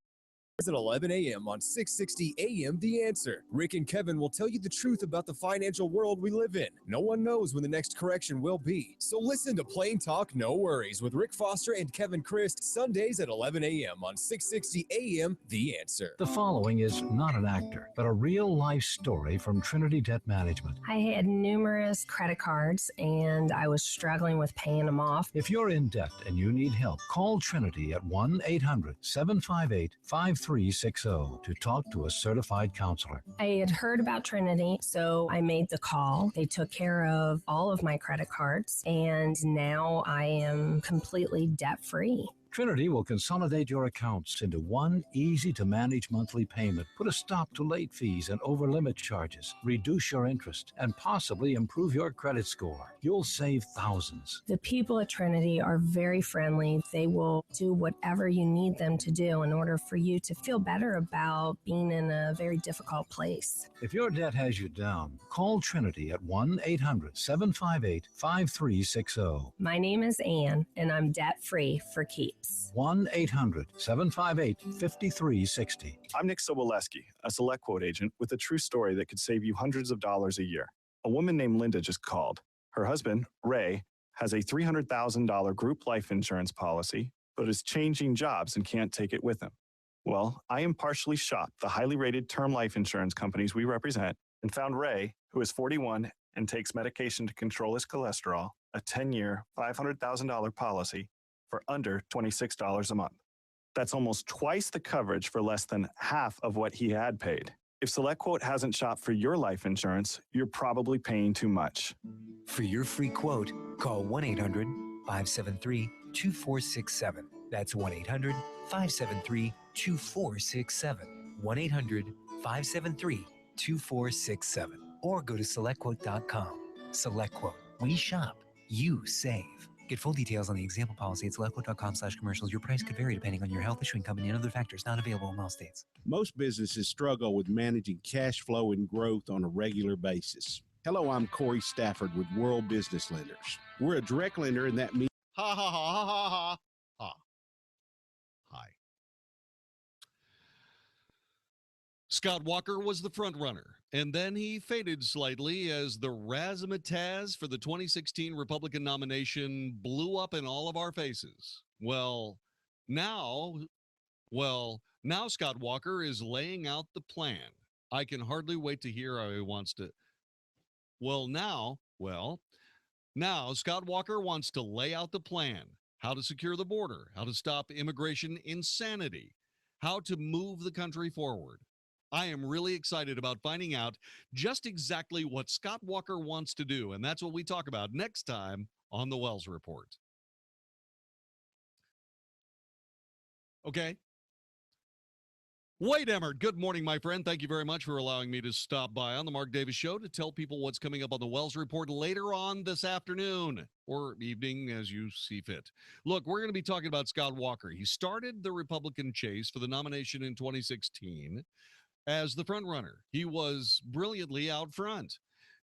at 11 a.m. on 660 AM The Answer. Rick and Kevin will tell you the truth about the financial world we live in. No one knows when the next correction will be. So listen to Plain Talk No Worries with Rick Foster and Kevin Christ Sundays at 11 a.m. on 660 AM The Answer. The following is not an actor, but a real-life story from Trinity Debt Management. I had numerous credit cards, and I was struggling with paying them off. If you're in debt and you need help, call Trinity at 1-800-758-5360 to talk to a certified counselor. I had heard about Trinity, so I made the call. They took care of all of my credit cards, and now I am completely debt-free. Trinity will consolidate your accounts into one easy-to-manage monthly payment, put a stop to late fees and over-limit charges, reduce your interest, and possibly improve your credit score. You'll save thousands. The people at Trinity are very friendly. They will do whatever you need them to do in order for you to feel better about being in a very difficult place. If your debt has you down, call Trinity at 1-800-758-5360. My name is Ann, and I'm debt-free for keeps. 1-800-758-5360. I'm Nick Soboleski, a Select Quote agent with a true story that could save you hundreds of dollars a year. A woman named Linda just called. Her husband, Ray, has a $300,000 group life insurance policy, but is changing jobs and can't take it with him. Well, I impartially shopped the highly rated term life insurance companies we represent and found Ray, who is 41 and takes medication to control his cholesterol, a 10-year, $500,000 policy for under $26 a month. That's almost twice the coverage for less than half of what he had paid. If SelectQuote hasn't shopped for your life insurance, you're probably paying too much. For your free quote, call 1-800-573-2467. That's 1-800-573-2467. 1-800-573-2467. 2467 or go to SelectQuote.com. SelectQuote. We shop. You save. Get full details on the example policy at SelectQuote.com/commercials. Your price could vary depending on your health, issuing company, and other factors. Not available in all states. Most businesses struggle with managing cash flow and growth on a regular basis. Hello, I'm Corey Stafford with World Business Lenders. We're a direct lender, and that means... Ha ha ha ha ha ha. Ha. Hi. Scott Walker was the front runner, and then he faded slightly as the razzmatazz for the 2016 Republican nomination blew up in all of our faces. Now Scott Walker is laying out the plan. I can hardly wait to hear how he wants to. Now Scott Walker wants to lay out the plan, how to secure the border, how to stop immigration insanity, how to move the country forward. I am really excited about finding out just exactly what Scott Walker wants to do, and that's what we talk about next time on the Wells Report. Okay. Wade Emmert, good morning, my friend. Thank you very much for allowing me to stop by on the Mark Davis Show to tell people what's coming up on the Wells Report later on this afternoon or evening as you see fit. Look, we're going to be talking about Scott Walker. He started the Republican chase for the nomination in 2016 as the front runner. He was brilliantly out front.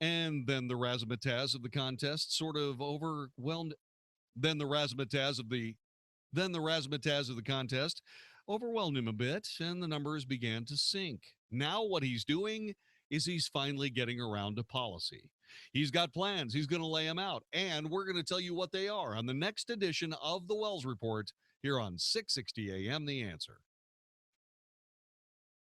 And then the razzmatazz of the contest sort of overwhelmed. Then the razzmatazz of the contest overwhelmed him a bit, and the numbers began to sink. Now what he's doing is he's finally getting around to policy. He's got plans. He's going to lay them out, and we're going to tell you what they are on the next edition of the Wells Report here on 660 AM The Answer.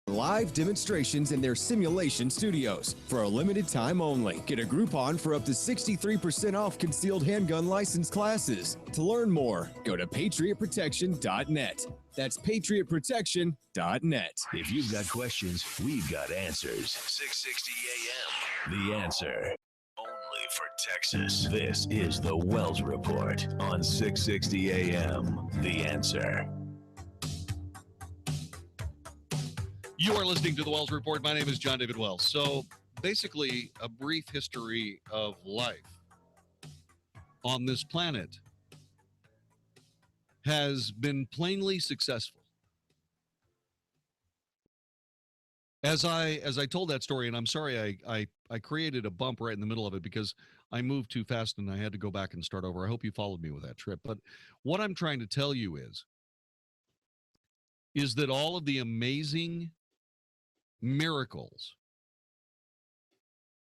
Live demonstrations in their simulation studios for a limited time only. Get a Groupon for up to 63% off concealed handgun license classes. To learn more, go to patriotprotection.net. That's patriotprotection.net. If you've got questions, we've got answers. 660 AM, The Answer. Only for Texas. This is the Wells Report on 660 AM, The Answer. You are listening to the Wells Report. My name is Jon-David Wells. So basically, a brief history of life on this planet has been plainly successful. As I told that story, and I'm sorry I created a bump right in the middle of it because I moved too fast and I had to go back and start over. I hope you followed me with that trip. But what I'm trying to tell you is that all of the amazing miracles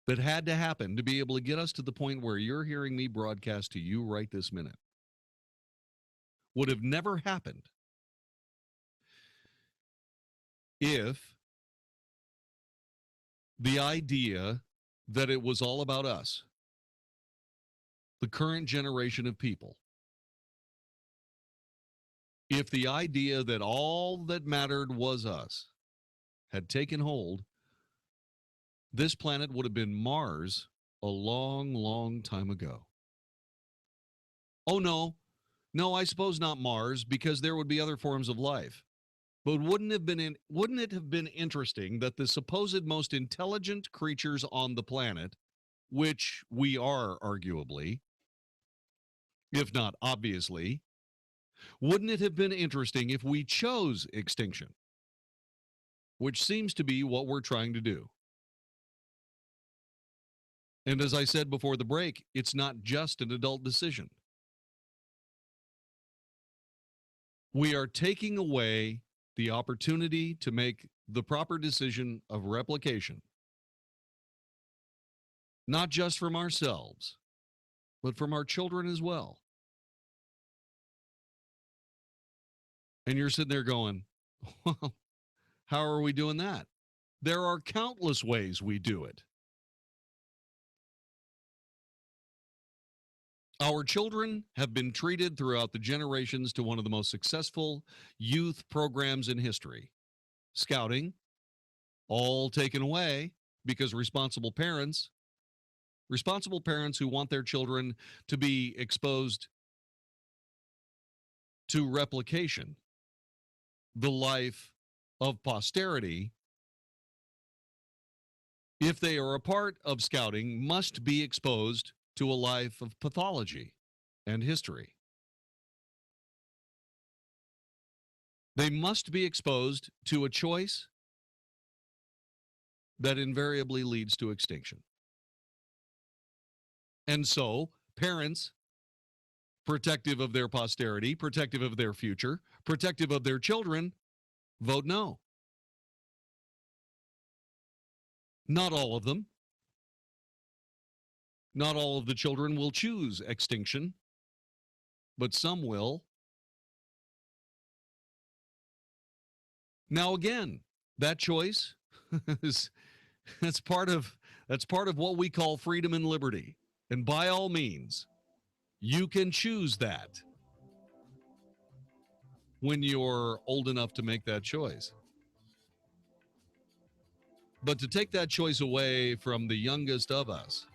that had to happen to be able to get us to the point where you're hearing me broadcast to you right this minute would have never happened if the idea that it was all about us, the current generation of people, if the idea that all that mattered was us had taken hold, this planet would have been Mars a long, long time ago. Oh, no, I suppose not Mars, because there would be other forms of life. But wouldn't it have been interesting that the supposed most intelligent creatures on the planet, which we are arguably, if not obviously, wouldn't it have been interesting if we chose extinction? Which seems to be what we're trying to do. And as I said before the break, it's not just an adult decision. We are taking away the opportunity to make the proper decision of replication, not just from ourselves, but from our children as well. And you're sitting there going, well, how are we doing that? There are countless ways we do it. Our children have been treated throughout the generations to one of the most successful youth programs in history. Scouting, all taken away because responsible parents who want their children to be exposed to replication, the life of posterity, if they are a part of scouting, must be exposed to a life of pathology and history. They must be exposed to a choice that invariably leads to extinction. And so, parents, protective of their posterity, protective of their future, protective of their children, vote no. Not all of them. Not all of the children will choose extinction, but some will. Now again, that choice that's part of what we call freedom and liberty. And by all means, you can choose that when you're old enough to make that choice. But to take that choice away from the youngest of us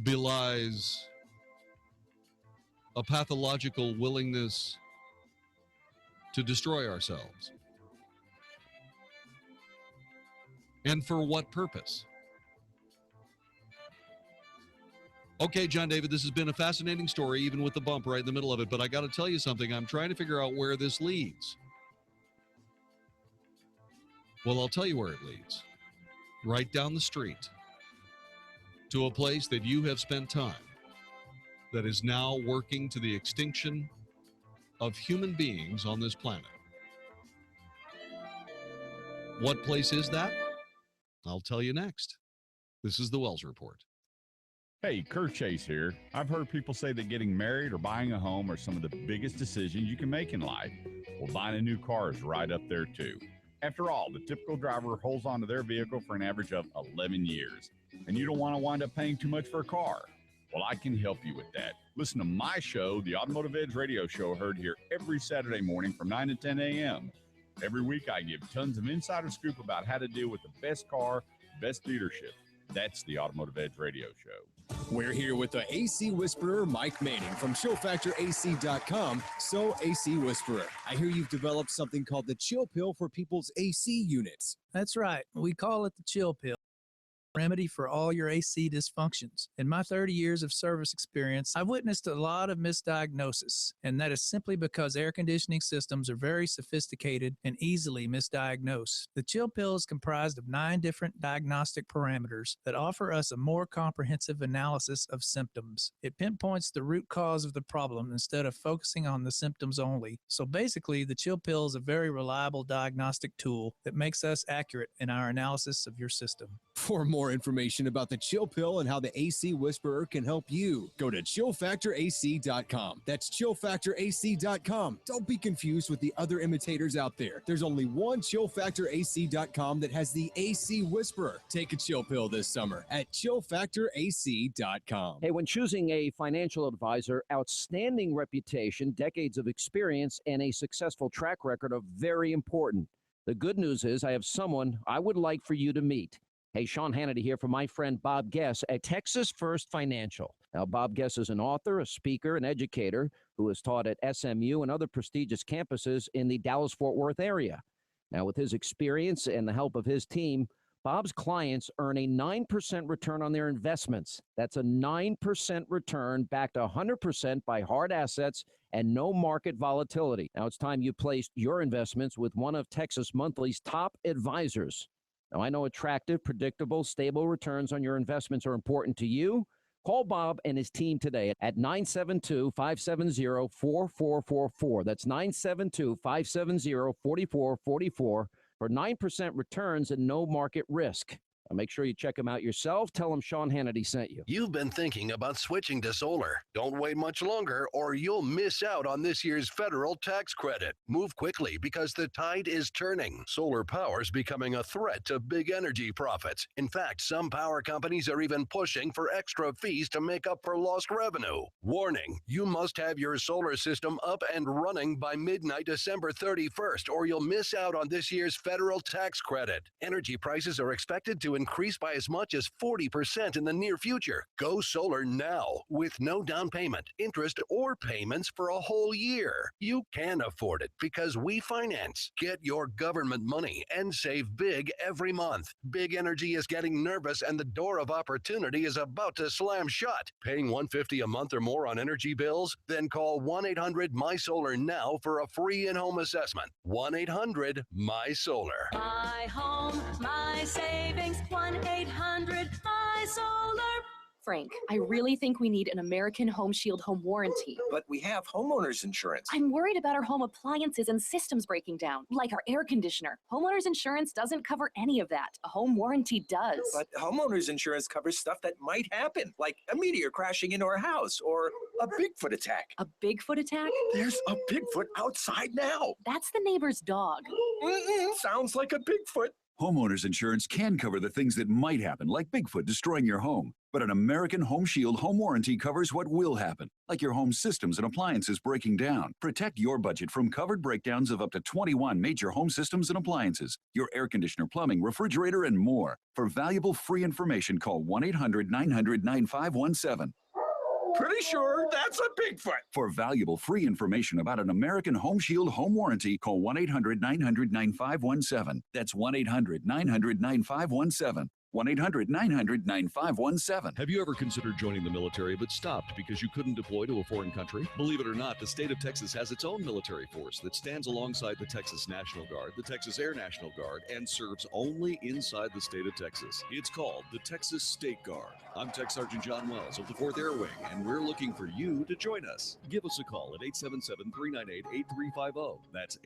belies a pathological willingness to destroy ourselves. And for what purpose? Okay, Jon-David, this has been a fascinating story, even with the bump right in the middle of it, but I got to tell you something. I'm trying to figure out where this leads. Well, I'll tell you where it leads. Right down the street to a place that you have spent time that is now working to the extinction of human beings on this planet. What place is that? I'll tell you next. This is the Wells Report. Hey, Kurt Chase here. I've heard people say that getting married or buying a home are some of the biggest decisions you can make in life. Well, buying a new car is right up there too. After all, the typical driver holds onto their vehicle for an average of 11 years, and you don't want to wind up paying too much for a car. Well, I can help you with that. Listen to my show, the Automotive Edge Radio Show, heard here every Saturday morning from 9 to 10 a.m. Every week, I give tons of insider scoop about how to deal with the best car, best dealership. That's the Automotive Edge Radio Show. We're here with the AC Whisperer, Mike Manning from ShowFactorAC.com. So, AC Whisperer, I hear you've developed something called the Chill Pill for people's AC units. That's right. We call it the Chill Pill. Remedy for all your AC dysfunctions. In my 30 years of service experience, I've witnessed a lot of misdiagnosis, and that is simply because air conditioning systems are very sophisticated and easily misdiagnosed. The Chill Pill is comprised of 9 different diagnostic parameters that offer us a more comprehensive analysis of symptoms. It pinpoints the root cause of the problem instead of focusing on the symptoms only. So basically, the Chill Pill is a very reliable diagnostic tool that makes us accurate in our analysis of your system. For more information about the Chill Pill and how the AC Whisperer can help you, go to ChillFactorAC.com. That's ChillFactorAC.com. Don't be confused with the other imitators out there. There's only one ChillFactorAC.com that has the AC Whisperer. Take a Chill Pill this summer at ChillFactorAC.com. Hey, when choosing a financial advisor, outstanding reputation, decades of experience, and a successful track record are very important. The good news is I have someone I would like for you to meet. Hey, Sean Hannity here from my friend Bob Guess at Texas First Financial. Now, Bob Guess is an author, a speaker, an educator who has taught at SMU and other prestigious campuses in the Dallas-Fort Worth area. Now, with his experience and the help of his team, Bob's clients earn a 9% return on their investments. That's a 9% return backed 100% by hard assets and no market volatility. Now, it's time you placed your investments with one of Texas Monthly's top advisors. Now, I know attractive, predictable, stable returns on your investments are important to you. Call Bob and his team today at 972-570-4444. That's 972-570-4444 for 9% returns and no market risk. Now make sure you check them out yourself. Tell them Sean Hannity sent you. You've been thinking about switching to solar. Don't wait much longer or you'll miss out on this year's federal tax credit. Move quickly because the tide is turning. Solar power is becoming a threat to big energy profits. In fact, some power companies are even pushing for extra fees to make up for lost revenue. Warning, you must have your solar system up and running by midnight December 31st or you'll miss out on this year's federal tax credit. Energy prices are expected to increase by as much as 40% in the near future. Go solar now with no down payment, interest, or payments for a whole year. You can afford it because we finance. Get your government money and save big every month. Big Energy is getting nervous and the door of opportunity is about to slam shut. Paying $150 a month or more on energy bills? Then call 1-800-MY-SOLAR now for a free in-home assessment. 1-800-MY-SOLAR. My home, my savings, 1-800-MY-SOLAR. Frank, I really think we need an American Home Shield home warranty. But we have homeowners insurance. I'm worried about our home appliances and systems breaking down, like our air conditioner. Homeowners insurance doesn't cover any of that. A home warranty does. But homeowners insurance covers stuff that might happen, like a meteor crashing into our house or a Bigfoot attack. A Bigfoot attack? There's a Bigfoot outside now. That's the neighbor's dog. Sounds like a Bigfoot. Homeowners insurance can cover the things that might happen, like Bigfoot destroying your home. But an American Home Shield home warranty covers what will happen, like your home systems and appliances breaking down. Protect your budget from covered breakdowns of up to 21 major home systems and appliances, your air conditioner, plumbing, refrigerator, and more. For valuable free information, call 1-800-900-9517. Pretty sure that's a Bigfoot. For valuable free information about an American Home Shield home warranty, call 1-800-900-9517. That's 1-800-900-9517. 1-800-900-9517. Have you ever considered joining the military but stopped because you couldn't deploy to a foreign country? Believe it or not, the state of Texas has its own military force that stands alongside the Texas National Guard, the Texas Air National Guard, and serves only inside the state of Texas. It's called the Texas State Guard. I'm Tech Sergeant John Wells of the 4th Air Wing, and we're looking for you to join us. Give us a call at 877-398-8350. That's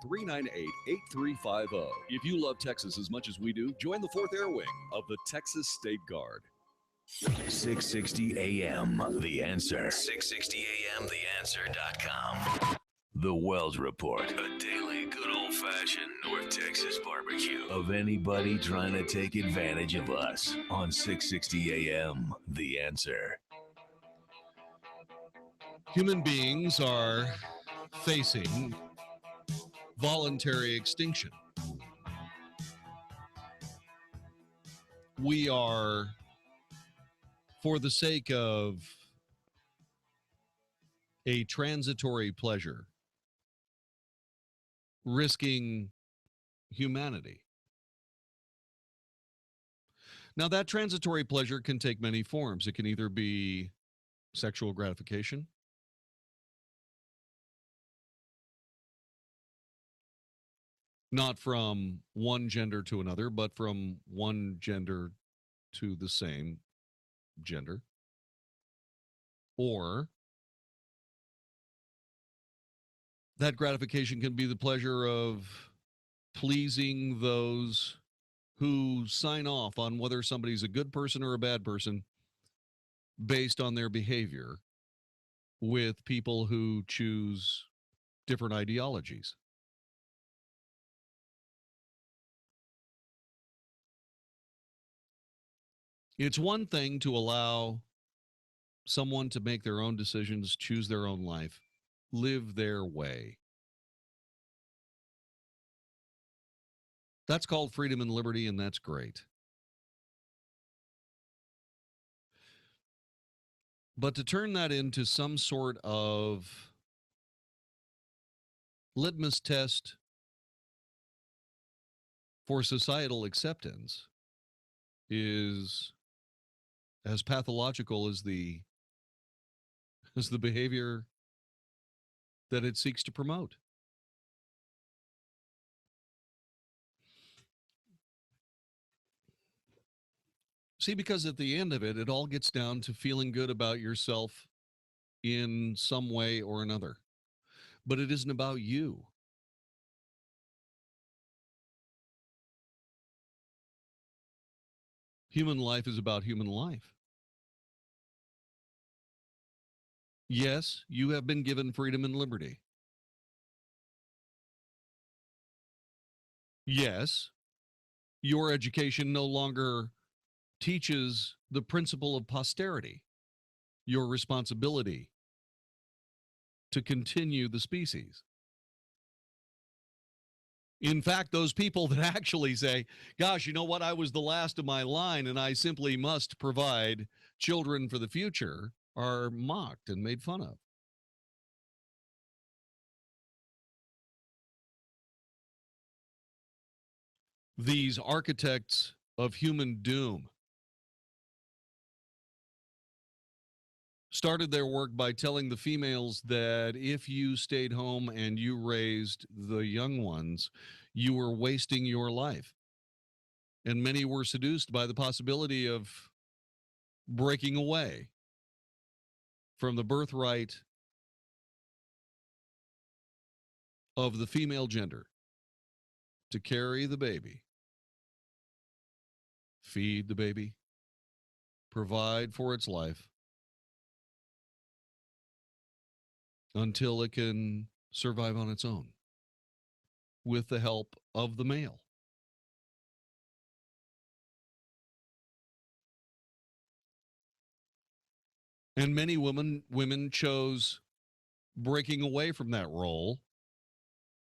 877-398-8350. If you love Texas as much as we do, join the 4th Air Wing of the Texas State Guard. 660 AM, The Answer. 660 AM, TheAnswer.com. The Wells Report, a daily good old-fashioned North Texas barbecue of anybody trying to take advantage of us on 660 AM, The Answer. Human beings are facing voluntary extinction. We are, for the sake of a transitory pleasure, risking humanity. Now, that transitory pleasure can take many forms. It can either be sexual gratification, not from one gender to another, but from one gender to the same gender. Or that gratification can be the pleasure of pleasing those who sign off on whether somebody's a good person or a bad person based on their behavior with people who choose different ideologies. It's one thing to allow someone to make their own decisions, choose their own life, live their way. That's called freedom and liberty, and that's great. But to turn that into some sort of litmus test for societal acceptance is as pathological as the behavior that it seeks to promote. See, because at the end of it, it all gets down to feeling good about yourself in some way or another. But it isn't about you. Human life is about human life. Yes, you have been given freedom and liberty. Yes, your education no longer teaches the principle of posterity, your responsibility to continue the species. In fact, those people that actually say, gosh, you know what, I was the last of my line and I simply must provide children for the future are mocked and made fun of. These architects of human doom started their work by telling the females that if you stayed home and you raised the young ones, you were wasting your life. And many were seduced by the possibility of breaking away from the birthright of the female gender to carry the baby, feed the baby, provide for its life, until it can survive on its own with the help of the male. And many women chose breaking away from that role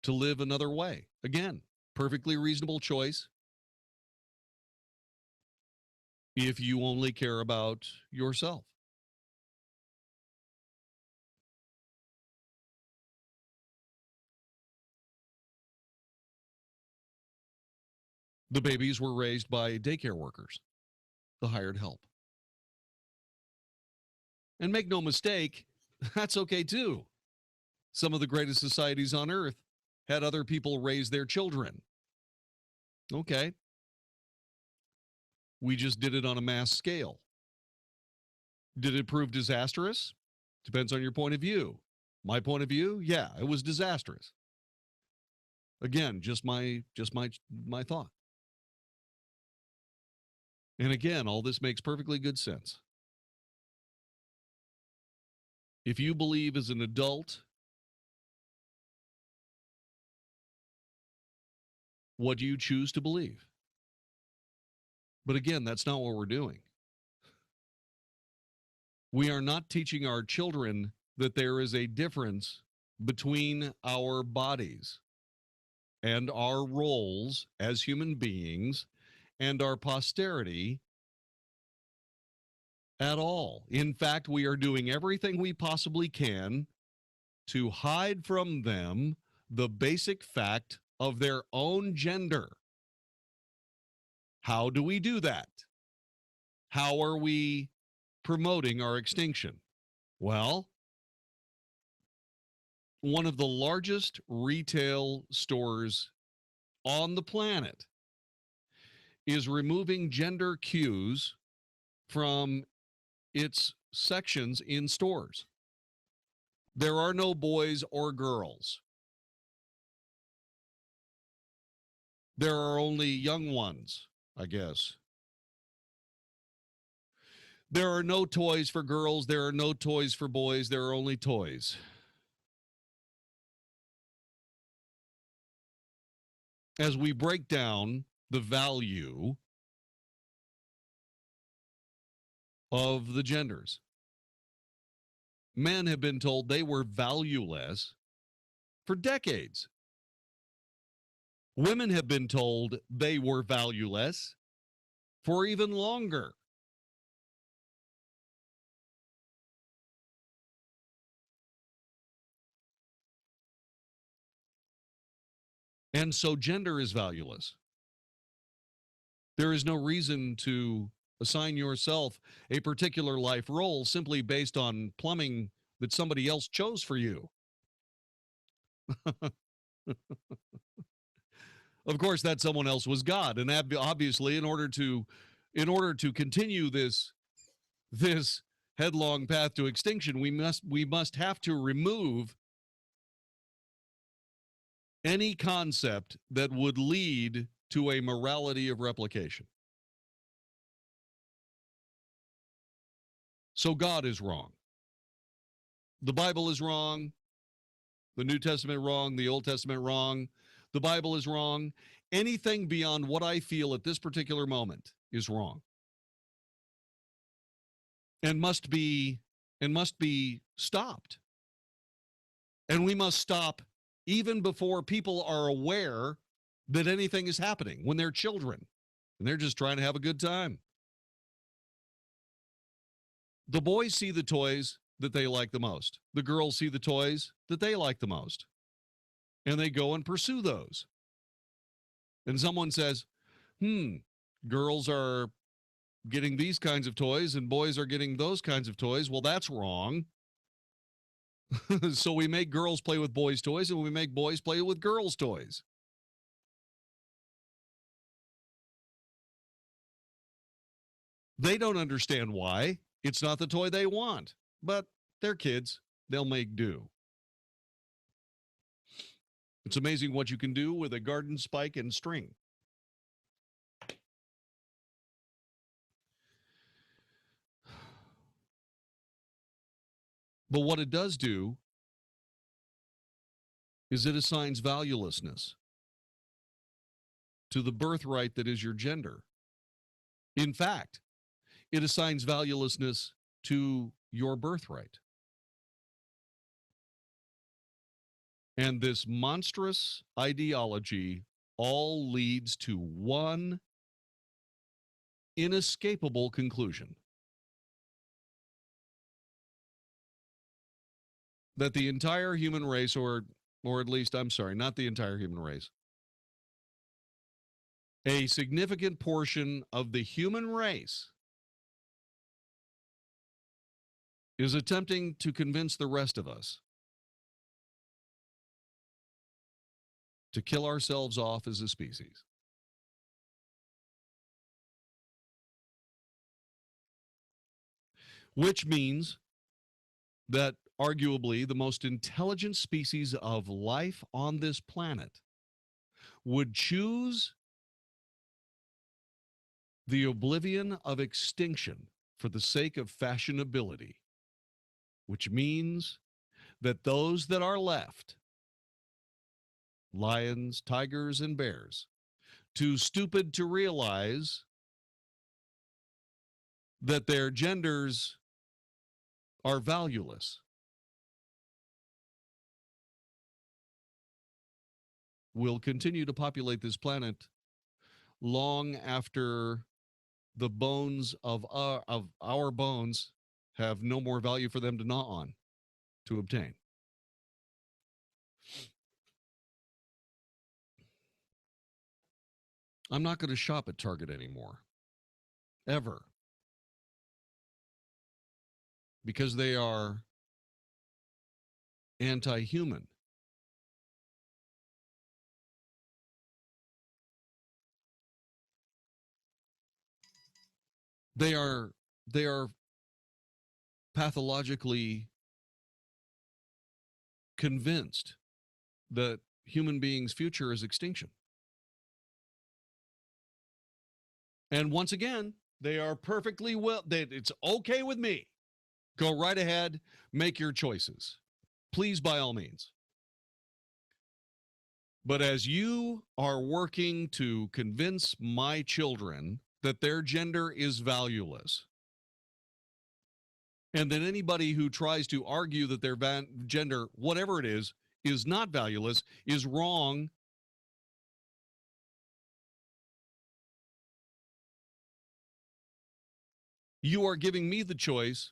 to live another way. Again, perfectly reasonable choice if you only care about yourself. The babies were raised by daycare workers, the hired help. And make no mistake, that's okay too. Some of the greatest societies on earth had other people raise their children. Okay. We just did it on a mass scale. Did it prove disastrous? Depends on your point of view. My point of view, yeah, it was disastrous. Again, just my thought. And again, all this makes perfectly good sense. If you believe as an adult what you choose to believe. But again, that's not what we're doing. We are not teaching our children that there is a difference between our bodies and our roles as human beings and our posterity at all. In fact, we are doing everything we possibly can to hide from them the basic fact of their own gender. How do we do that? How are we promoting our extinction? Well, one of the largest retail stores on the planet is removing gender cues from its sections in stores. There are no boys or girls. There are only young ones, I guess. There are no toys for girls. There are no toys for boys. There are only toys. As we break down the value of the genders, men have been told they were valueless for decades. Women have been told they were valueless for even longer. And so gender is valueless. There is no reason to assign yourself a particular life role simply based on plumbing that somebody else chose for you. Of course, that someone else was God, and obviously, in order to continue this headlong path to extinction, we must have to remove any concept that would lead to a morality of replication. So God is wrong. The Bible is wrong. The New Testament wrong. The Old Testament wrong. The Bible is wrong. Anything beyond what I feel at this particular moment is wrong. And must be stopped. And we must stop even before people are aware that anything is happening when they're children and they're just trying to have a good time. The boys see the toys that they like the most. The girls see the toys that they like the most. And they go and pursue those. And someone says, girls are getting these kinds of toys and boys are getting those kinds of toys. Well, that's wrong. So we make girls play with boys' toys and we make boys play with girls' toys. They don't understand why. It's not the toy they want, but they're kids. They'll make do. It's amazing what you can do with a garden spike and string. But what it does do is it assigns valuelessness to the birthright that is your gender. In fact, it assigns valuelessness to your birthright. And this monstrous ideology all leads to one inescapable conclusion: that the entire human race, or at least, I'm sorry, not the entire human race, a significant portion of the human race is attempting to convince the rest of us to kill ourselves off as a species. Which means that arguably the most intelligent species of life on this planet would choose the oblivion of extinction for the sake of fashionability, which means that those that are left, lions, tigers, and bears, too stupid to realize that their genders are valueless, will continue to populate this planet long after the bones of our bones have no more value for them to gnaw on, to obtain. I'm not going to shop at Target anymore, ever, because they are anti-human. They are pathologically convinced that human beings' future is extinction. And once again, they are perfectly well, it's okay with me. Go right ahead, make your choices. Please, by all means. But as you are working to convince my children that their gender is valueless, and that anybody who tries to argue that their gender, whatever it is not valueless, is wrong, you are giving me the choice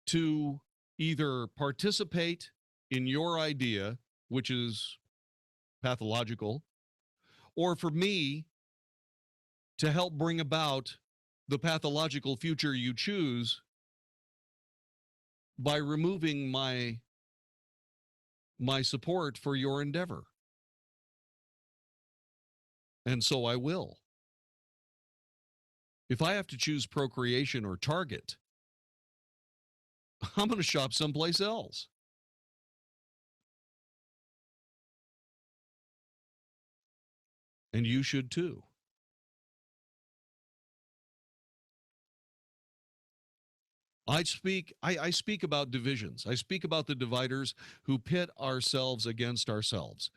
to either participate in your idea, which is pathological, or for me to help bring about the pathological future you choose by removing my support for your endeavor. And so I will. If I have to choose procreation or Target, I'm going to shop someplace else. And you should too. I speak about divisions. I speak about the dividers who pit ourselves against ourselves.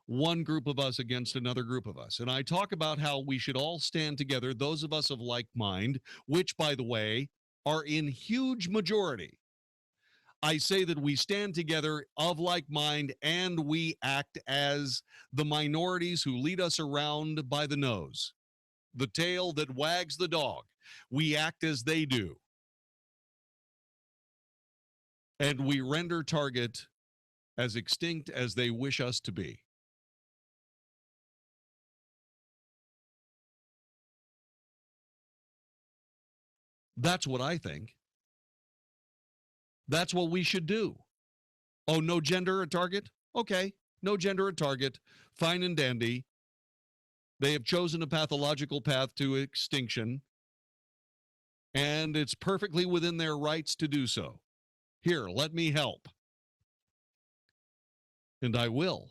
One group of us against another group of us. And I talk about how we should all stand together, those of us of like mind, which, by the way, are in huge majority. I say that we stand together of like mind and we act as the minorities who lead us around by the nose, the tail that wags the dog. We act as they do. And we render Target as extinct as they wish us to be. That's what I think. That's what we should do. Oh, no gender at Target? Okay, no gender at Target. Fine and dandy. They have chosen a pathological path to extinction, and it's perfectly within their rights to do so. Here, let me help. And I will.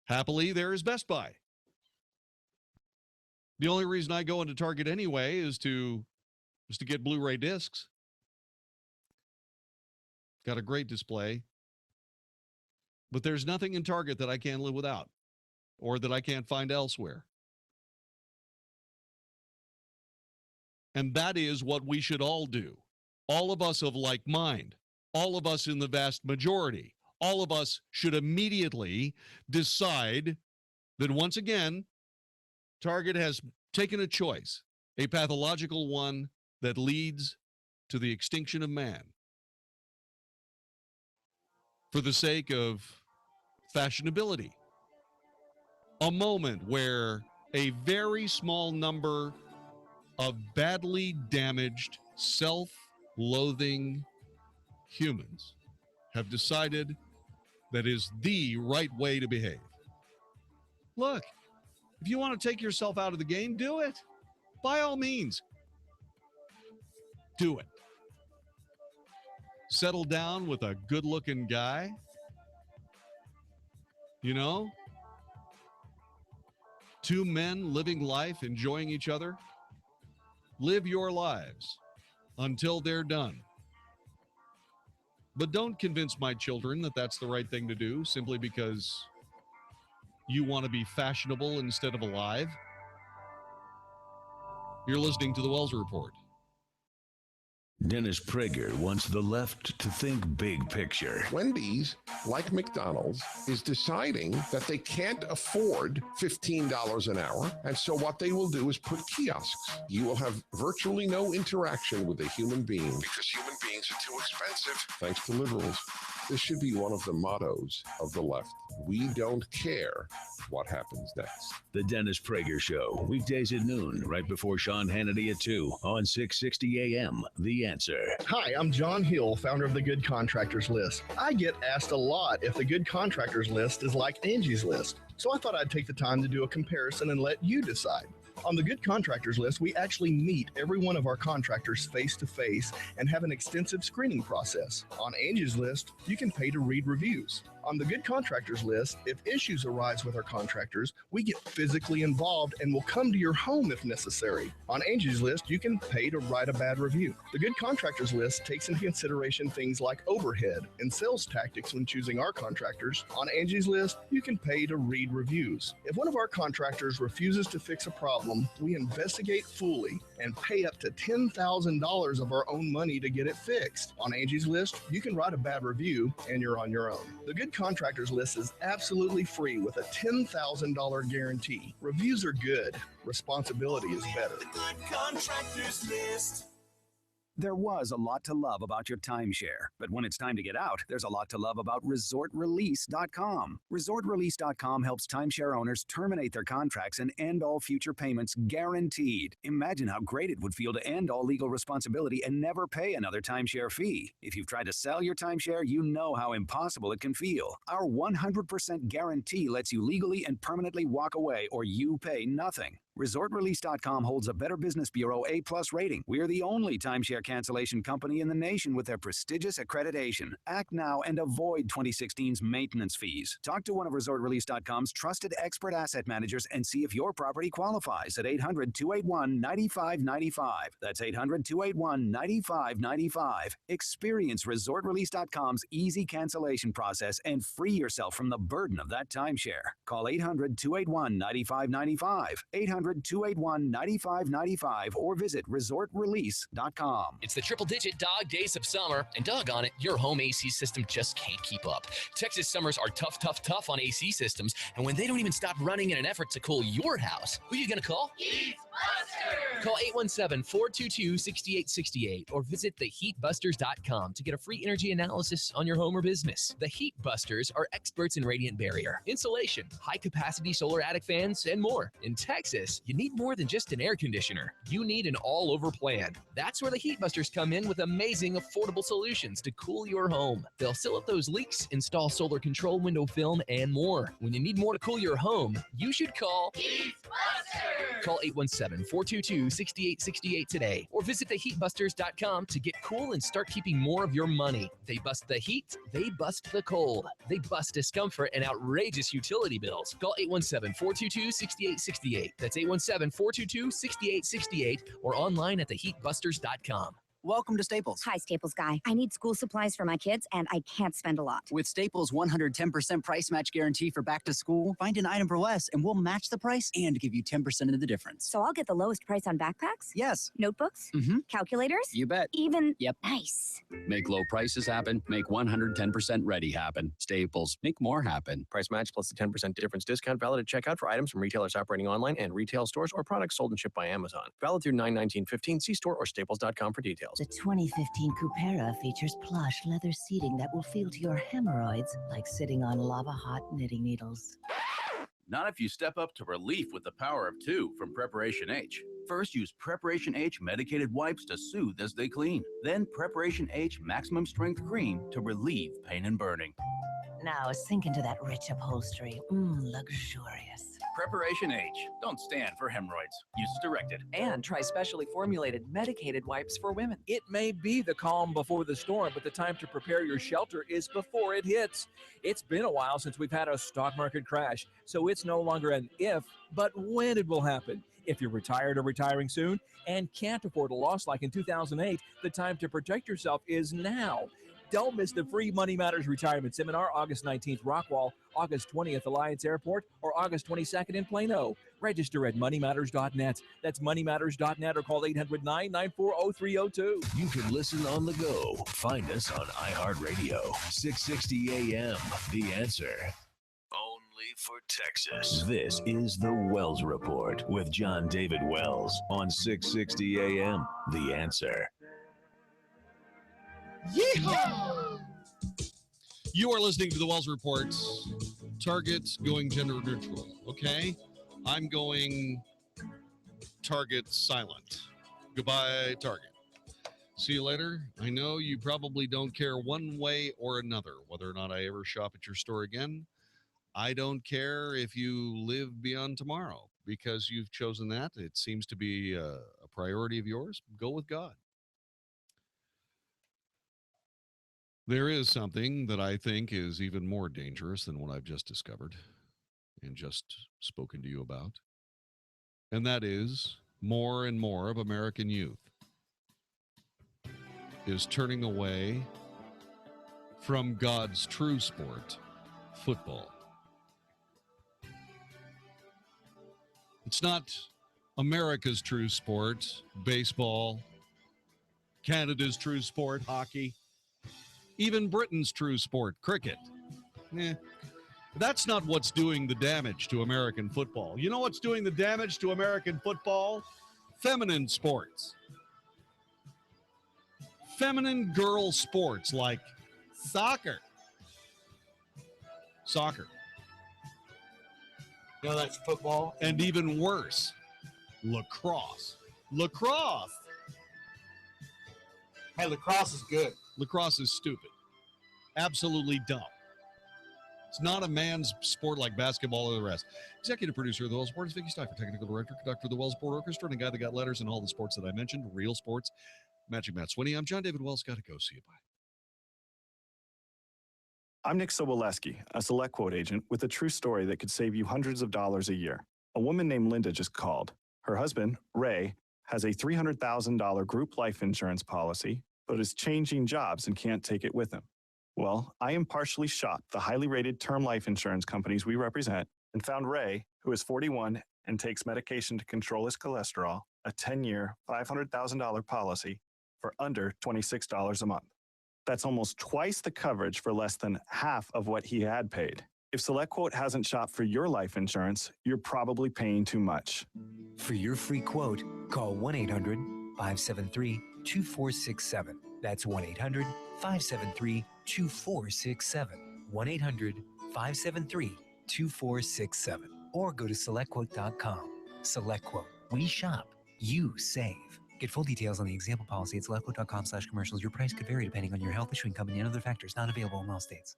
Happily, there is Best Buy. The only reason I go into Target anyway is to get Blu-ray discs. Got a great display. But there's nothing in Target that I can't live without or that I can't find elsewhere. And that is what we should all do. All of us of like mind, all of us in the vast majority, all of us should immediately decide that once again, Target has taken a choice, a pathological one that leads to the extinction of man. For the sake of fashionability. A moment where a very small number of badly damaged, self-loathing humans have decided that is the right way to behave. Look, if you want to take yourself out of the game, do it. By all means, do it. Settle down with a good-looking guy. You know? Two men living life, enjoying each other. Live your lives until they're done. But don't convince my children that that's the right thing to do simply because you want to be fashionable instead of alive. You're listening to the Wells Report. Dennis Prager wants the left to think big picture. Wendy's, like McDonald's, is deciding that they can't afford $15 an hour, and so what they will do is put kiosks. You will have virtually no interaction with a human being because human beings are too expensive, thanks to liberals. This should be one of the mottos of the left. We don't care what happens next. The Dennis Prager Show, weekdays at noon, right before Sean Hannity at 2 on 660 AM. The Answer. Hi, I'm John Hill, founder of the Good Contractors List. I get asked a lot if the Good Contractors List is like Angie's List, so I thought I'd take the time to do a comparison and let you decide. On the Good Contractors List, we actually meet every one of our contractors face-to-face and have an extensive screening process. On Angie's List, you can pay to read reviews. On the Good Contractors List, if issues arise with our contractors, we get physically involved and will come to your home if necessary. On Angie's List, you can pay to write a bad review. The Good Contractors List takes into consideration things like overhead and sales tactics when choosing our contractors. On Angie's List, you can pay to read reviews. If one of our contractors refuses to fix a problem, we investigate fully and pay up to $10,000 of our own money to get it fixed. On Angie's List, you can write a bad review and you're on your own. The Good Contractors List is absolutely free with a $10,000 guarantee. Reviews are good. Responsibility is better. The Good Contractors List. There was a lot to love about your timeshare, but when it's time to get out, there's a lot to love about ResortRelease.com. ResortRelease.com helps timeshare owners terminate their contracts and end all future payments guaranteed. Imagine how great it would feel to end all legal responsibility and never pay another timeshare fee. If you've tried to sell your timeshare, you know how impossible it can feel. Our 100% guarantee lets you legally and permanently walk away or you pay nothing. ResortRelease.com holds a Better Business Bureau A+ rating. We're the only timeshare cancellation company in the nation with their prestigious accreditation. Act now and avoid 2016's maintenance fees. Talk to one of ResortRelease.com's trusted expert asset managers and see if your property qualifies at 800-281-9595. That's 800-281-9595. Experience ResortRelease.com's easy cancellation process and free yourself from the burden of that timeshare. Call 800-281-9595. 800 800-281-9595 or visit resortrelease.com. It's the triple-digit dog days of summer, and doggone it, your home AC system just can't keep up. Texas summers are tough, tough, tough on AC systems, and when they don't even stop running in an effort to cool your house, who are you going to call? Call 817-422-6868 or visit theheatbusters.com to get a free energy analysis on your home or business. The Heat Busters are experts in radiant barrier, insulation, high-capacity solar attic fans, and more. In Texas, you need more than just an air conditioner. You need an all-over plan. That's where the Heat Busters come in with amazing, affordable solutions to cool your home. They'll seal up those leaks, install solar control window film, and more. When you need more to cool your home, you should call Heat Busters. Call 817-422-6868 today or visit theheatbusters.com to get cool and start keeping more of your money. They bust the heat, they bust the cold, they bust discomfort and outrageous utility bills. Call 817-422-6868. That's 817-422-6868 or online at theheatbusters.com. Welcome to Staples. Hi, Staples guy. I need school supplies for my kids, and I can't spend a lot. With Staples' 110% price match guarantee for back to school, find an item for less, and we'll match the price and give you 10% of the difference. So I'll get the lowest price on backpacks? Yes. Notebooks? Mm-hmm. Calculators? You bet. Even? Yep. Nice. Make low prices happen. Make 110% ready happen. Staples. Make more happen. Price match plus the 10% difference discount valid at checkout for items from retailers operating online and retail stores or products sold and shipped by Amazon. Valid through 9/19/15. See store or staples.com for details. The 2015 Coupera features plush leather seating that will feel to your hemorrhoids like sitting on lava-hot knitting needles. Not if you step up to relief with the power of 2 from Preparation H. First, use Preparation H medicated wipes to soothe as they clean. Then Preparation H maximum strength cream to relieve pain and burning. Now sink into that rich upholstery. Luxurious. Preparation H. Don't stand for hemorrhoids. Use as directed. And try specially formulated medicated wipes for women. It may be the calm before the storm, but the time to prepare your shelter is before it hits. It's been a while since we've had a stock market crash, so it's no longer an if, but when it will happen. If you're retired or retiring soon and can't afford a loss like in 2008, the time to protect yourself is now. Don't miss the free Money Matters Retirement Seminar, August 19th, Rockwall, August 20th, Alliance Airport, or August 22nd in Plano. Register at moneymatters.net. That's moneymatters.net or call 800-994-0302. You can listen on the go. Find us on iHeartRadio. 660 AM, The Answer. Only for Texas. This is the Wells Report with Jon-David Wells on 660 AM, The Answer. Yeehaw! You are listening to the Wells Report. Target going gender neutral. Okay? I'm going Target silent. Goodbye, Target. See you later. I know you probably don't care one way or another whether or not I ever shop at your store again. I don't care if you live beyond tomorrow because you've chosen that. It seems to be a priority of yours. Go with God. There is something that I think is even more dangerous than what I've just discovered and just spoken to you about. And that is more and more of American youth is turning away from God's true sport, football. It's not America's true sport, baseball, Canada's true sport, hockey. Even Britain's true sport, cricket. That's not what's doing the damage to American football. You know what's doing the damage to American football? Feminine sports. Feminine girl sports like soccer. Soccer. No, that's football. And even worse, lacrosse. Lacrosse. Hey, lacrosse is good. Lacrosse is stupid. Absolutely dumb. It's not a man's sport like basketball or the rest. Executive producer of the Wells Report is Vicky Stifer. Technical director, conductor of the Wells Report Orchestra, and a guy that got letters in all the sports that I mentioned, real sports. Magic Matt Swinney. I'm Jon-David Wells. Got to go. See you. Bye. I'm Nick Soboleski, a Select Quote agent with a true story that could save you hundreds of dollars a year. A woman named Linda just called. Her husband, Ray, has a $300,000 group life insurance policy, but is changing jobs and can't take it with him. Well, I impartially shopped the highly rated term life insurance companies we represent and found Ray, who is 41 and takes medication to control his cholesterol, a 10-year, $500,000 policy for under $26 a month. That's almost twice the coverage for less than half of what he had paid. If SelectQuote hasn't shopped for your life insurance, you're probably paying too much. For your free quote, call 1-800-573-2467. That's 1-800-573-2467. 1-800-573-2467. Or go to SelectQuote.com. SelectQuote. We shop. You save. Get full details on the example policy at SelectQuote.com/commercials. Your price could vary depending on your health, issuing company, and other factors. Not available in all states.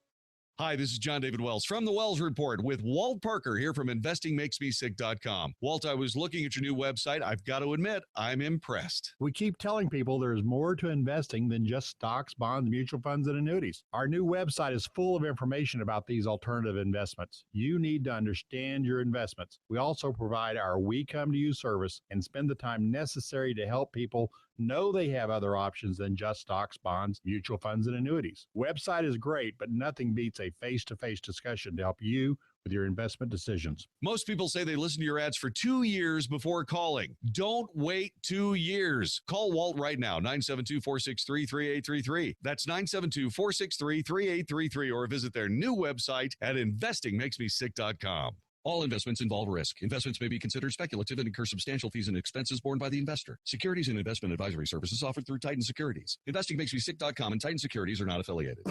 Hi, this is Jon-David Wells from the Wells Report with Walt Parker here from InvestingMakesMeSick.com. Walt, I was looking at your new website. I've got to admit, I'm impressed. We keep telling people there's more to investing than just stocks, bonds, mutual funds, and annuities. Our new website is full of information about these alternative investments. You need to understand your investments. We also provide our We Come to You service and spend the time necessary to help people know they have other options than just stocks, bonds, mutual funds, and annuities. Website is great, but nothing beats a face-to-face discussion to help you with your investment decisions. Most people say they listen to your ads for 2 years before calling. Don't wait 2 years. Call Walt right now, 972-463-3833. That's 972-463-3833, or visit their new website at InvestingMakesMeSick.com. All investments involve risk. Investments may be considered speculative and incur substantial fees and expenses borne by the investor. Securities and investment advisory services offered through Titan Securities. InvestingMakesMeSick.com and Titan Securities are not affiliated.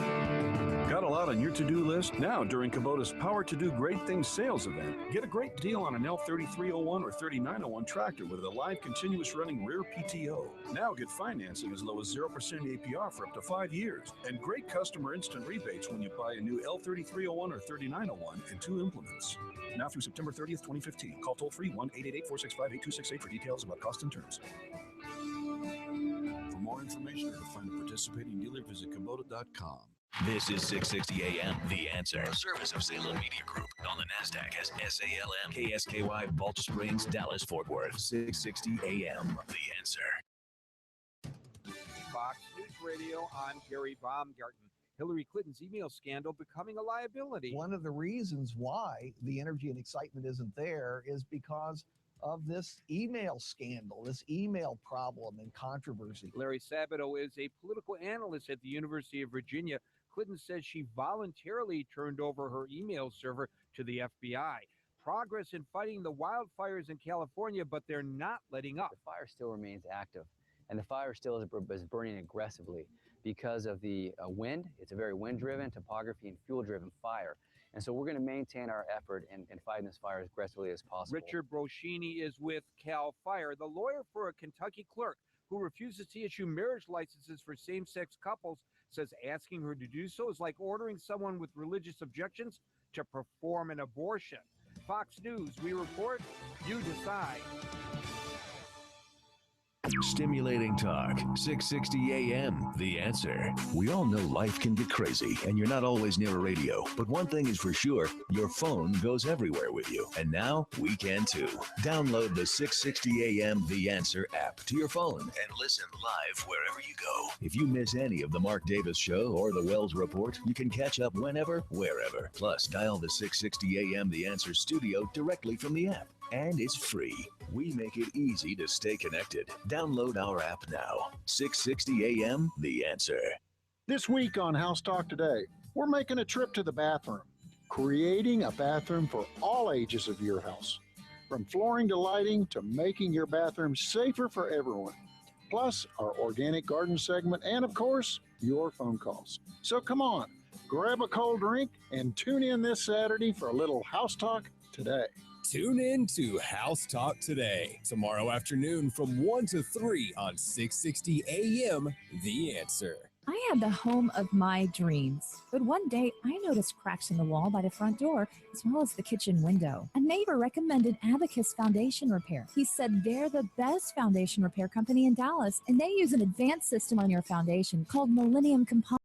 Got a lot on your to-do list? Now, during Kubota's Power to Do Great Things sales event, get a great deal on an L3301 or 3901 tractor with a live continuous running rear PTO. Now get financing as low as 0% APR for up to 5 years. And great customer instant rebates when you buy a new L3301 or 3901 and 2 implements. Now through September 30th, 2015. Call toll-free 1-888-465-8268 for details about cost and terms. For more information or to find a participating dealer, visit Kubota.com. This is 660 AM, The Answer. A service of Salem Media Group. On the NASDAQ as SALM, KSKY, Balch Springs, Dallas, Fort Worth. 660 AM, The Answer. Fox News Radio, I'm Gary Baumgarten. Hillary Clinton's email scandal becoming a liability. One of the reasons why the energy and excitement isn't there is because of this email scandal, this email problem and controversy. Larry Sabato is a political analyst at the University of Virginia. Clinton says she voluntarily turned over her email server to the FBI. Progress in fighting the wildfires in California, but they're not letting up. The fire still remains active, and the fire still is burning aggressively because of the wind. It's a very wind-driven, topography, and fuel-driven fire. And so we're going to maintain our effort in fighting this fire as aggressively as possible. Richard Broschini is with CAL FIRE, the lawyer for a Kentucky clerk who refuses to issue marriage licenses for same-sex couples, says asking her to do so is like ordering someone with religious objections to perform an abortion. Fox News, we report, you decide. Stimulating talk, 660 AM, The Answer. We all know life can get crazy, and you're not always near a radio. But one thing is for sure, your phone goes everywhere with you. And now, we can too. Download the 660 AM The Answer app to your phone and listen live wherever you go. If you miss any of the Mark Davis Show or the Wells Report, you can catch up whenever, wherever. Plus, dial the 660 AM The Answer studio directly from the app. And it's free. We make it easy to stay connected. Download our app now. 660 AM, The Answer. This week on House Talk Today, we're making a trip to the bathroom, creating a bathroom for all ages of your house. From flooring to lighting to making your bathroom safer for everyone. Plus, our organic garden segment and, of course, your phone calls. So come on, grab a cold drink and tune in this Saturday for a little House Talk Today. Tune in to House Talk Today, tomorrow afternoon from 1 to 3 on 660 AM, The Answer. I had the home of my dreams, but one day I noticed cracks in the wall by the front door as well as the kitchen window. A neighbor recommended Abacus Foundation Repair. He said they're the best foundation repair company in Dallas, and they use an advanced system on your foundation called Millennium Composite.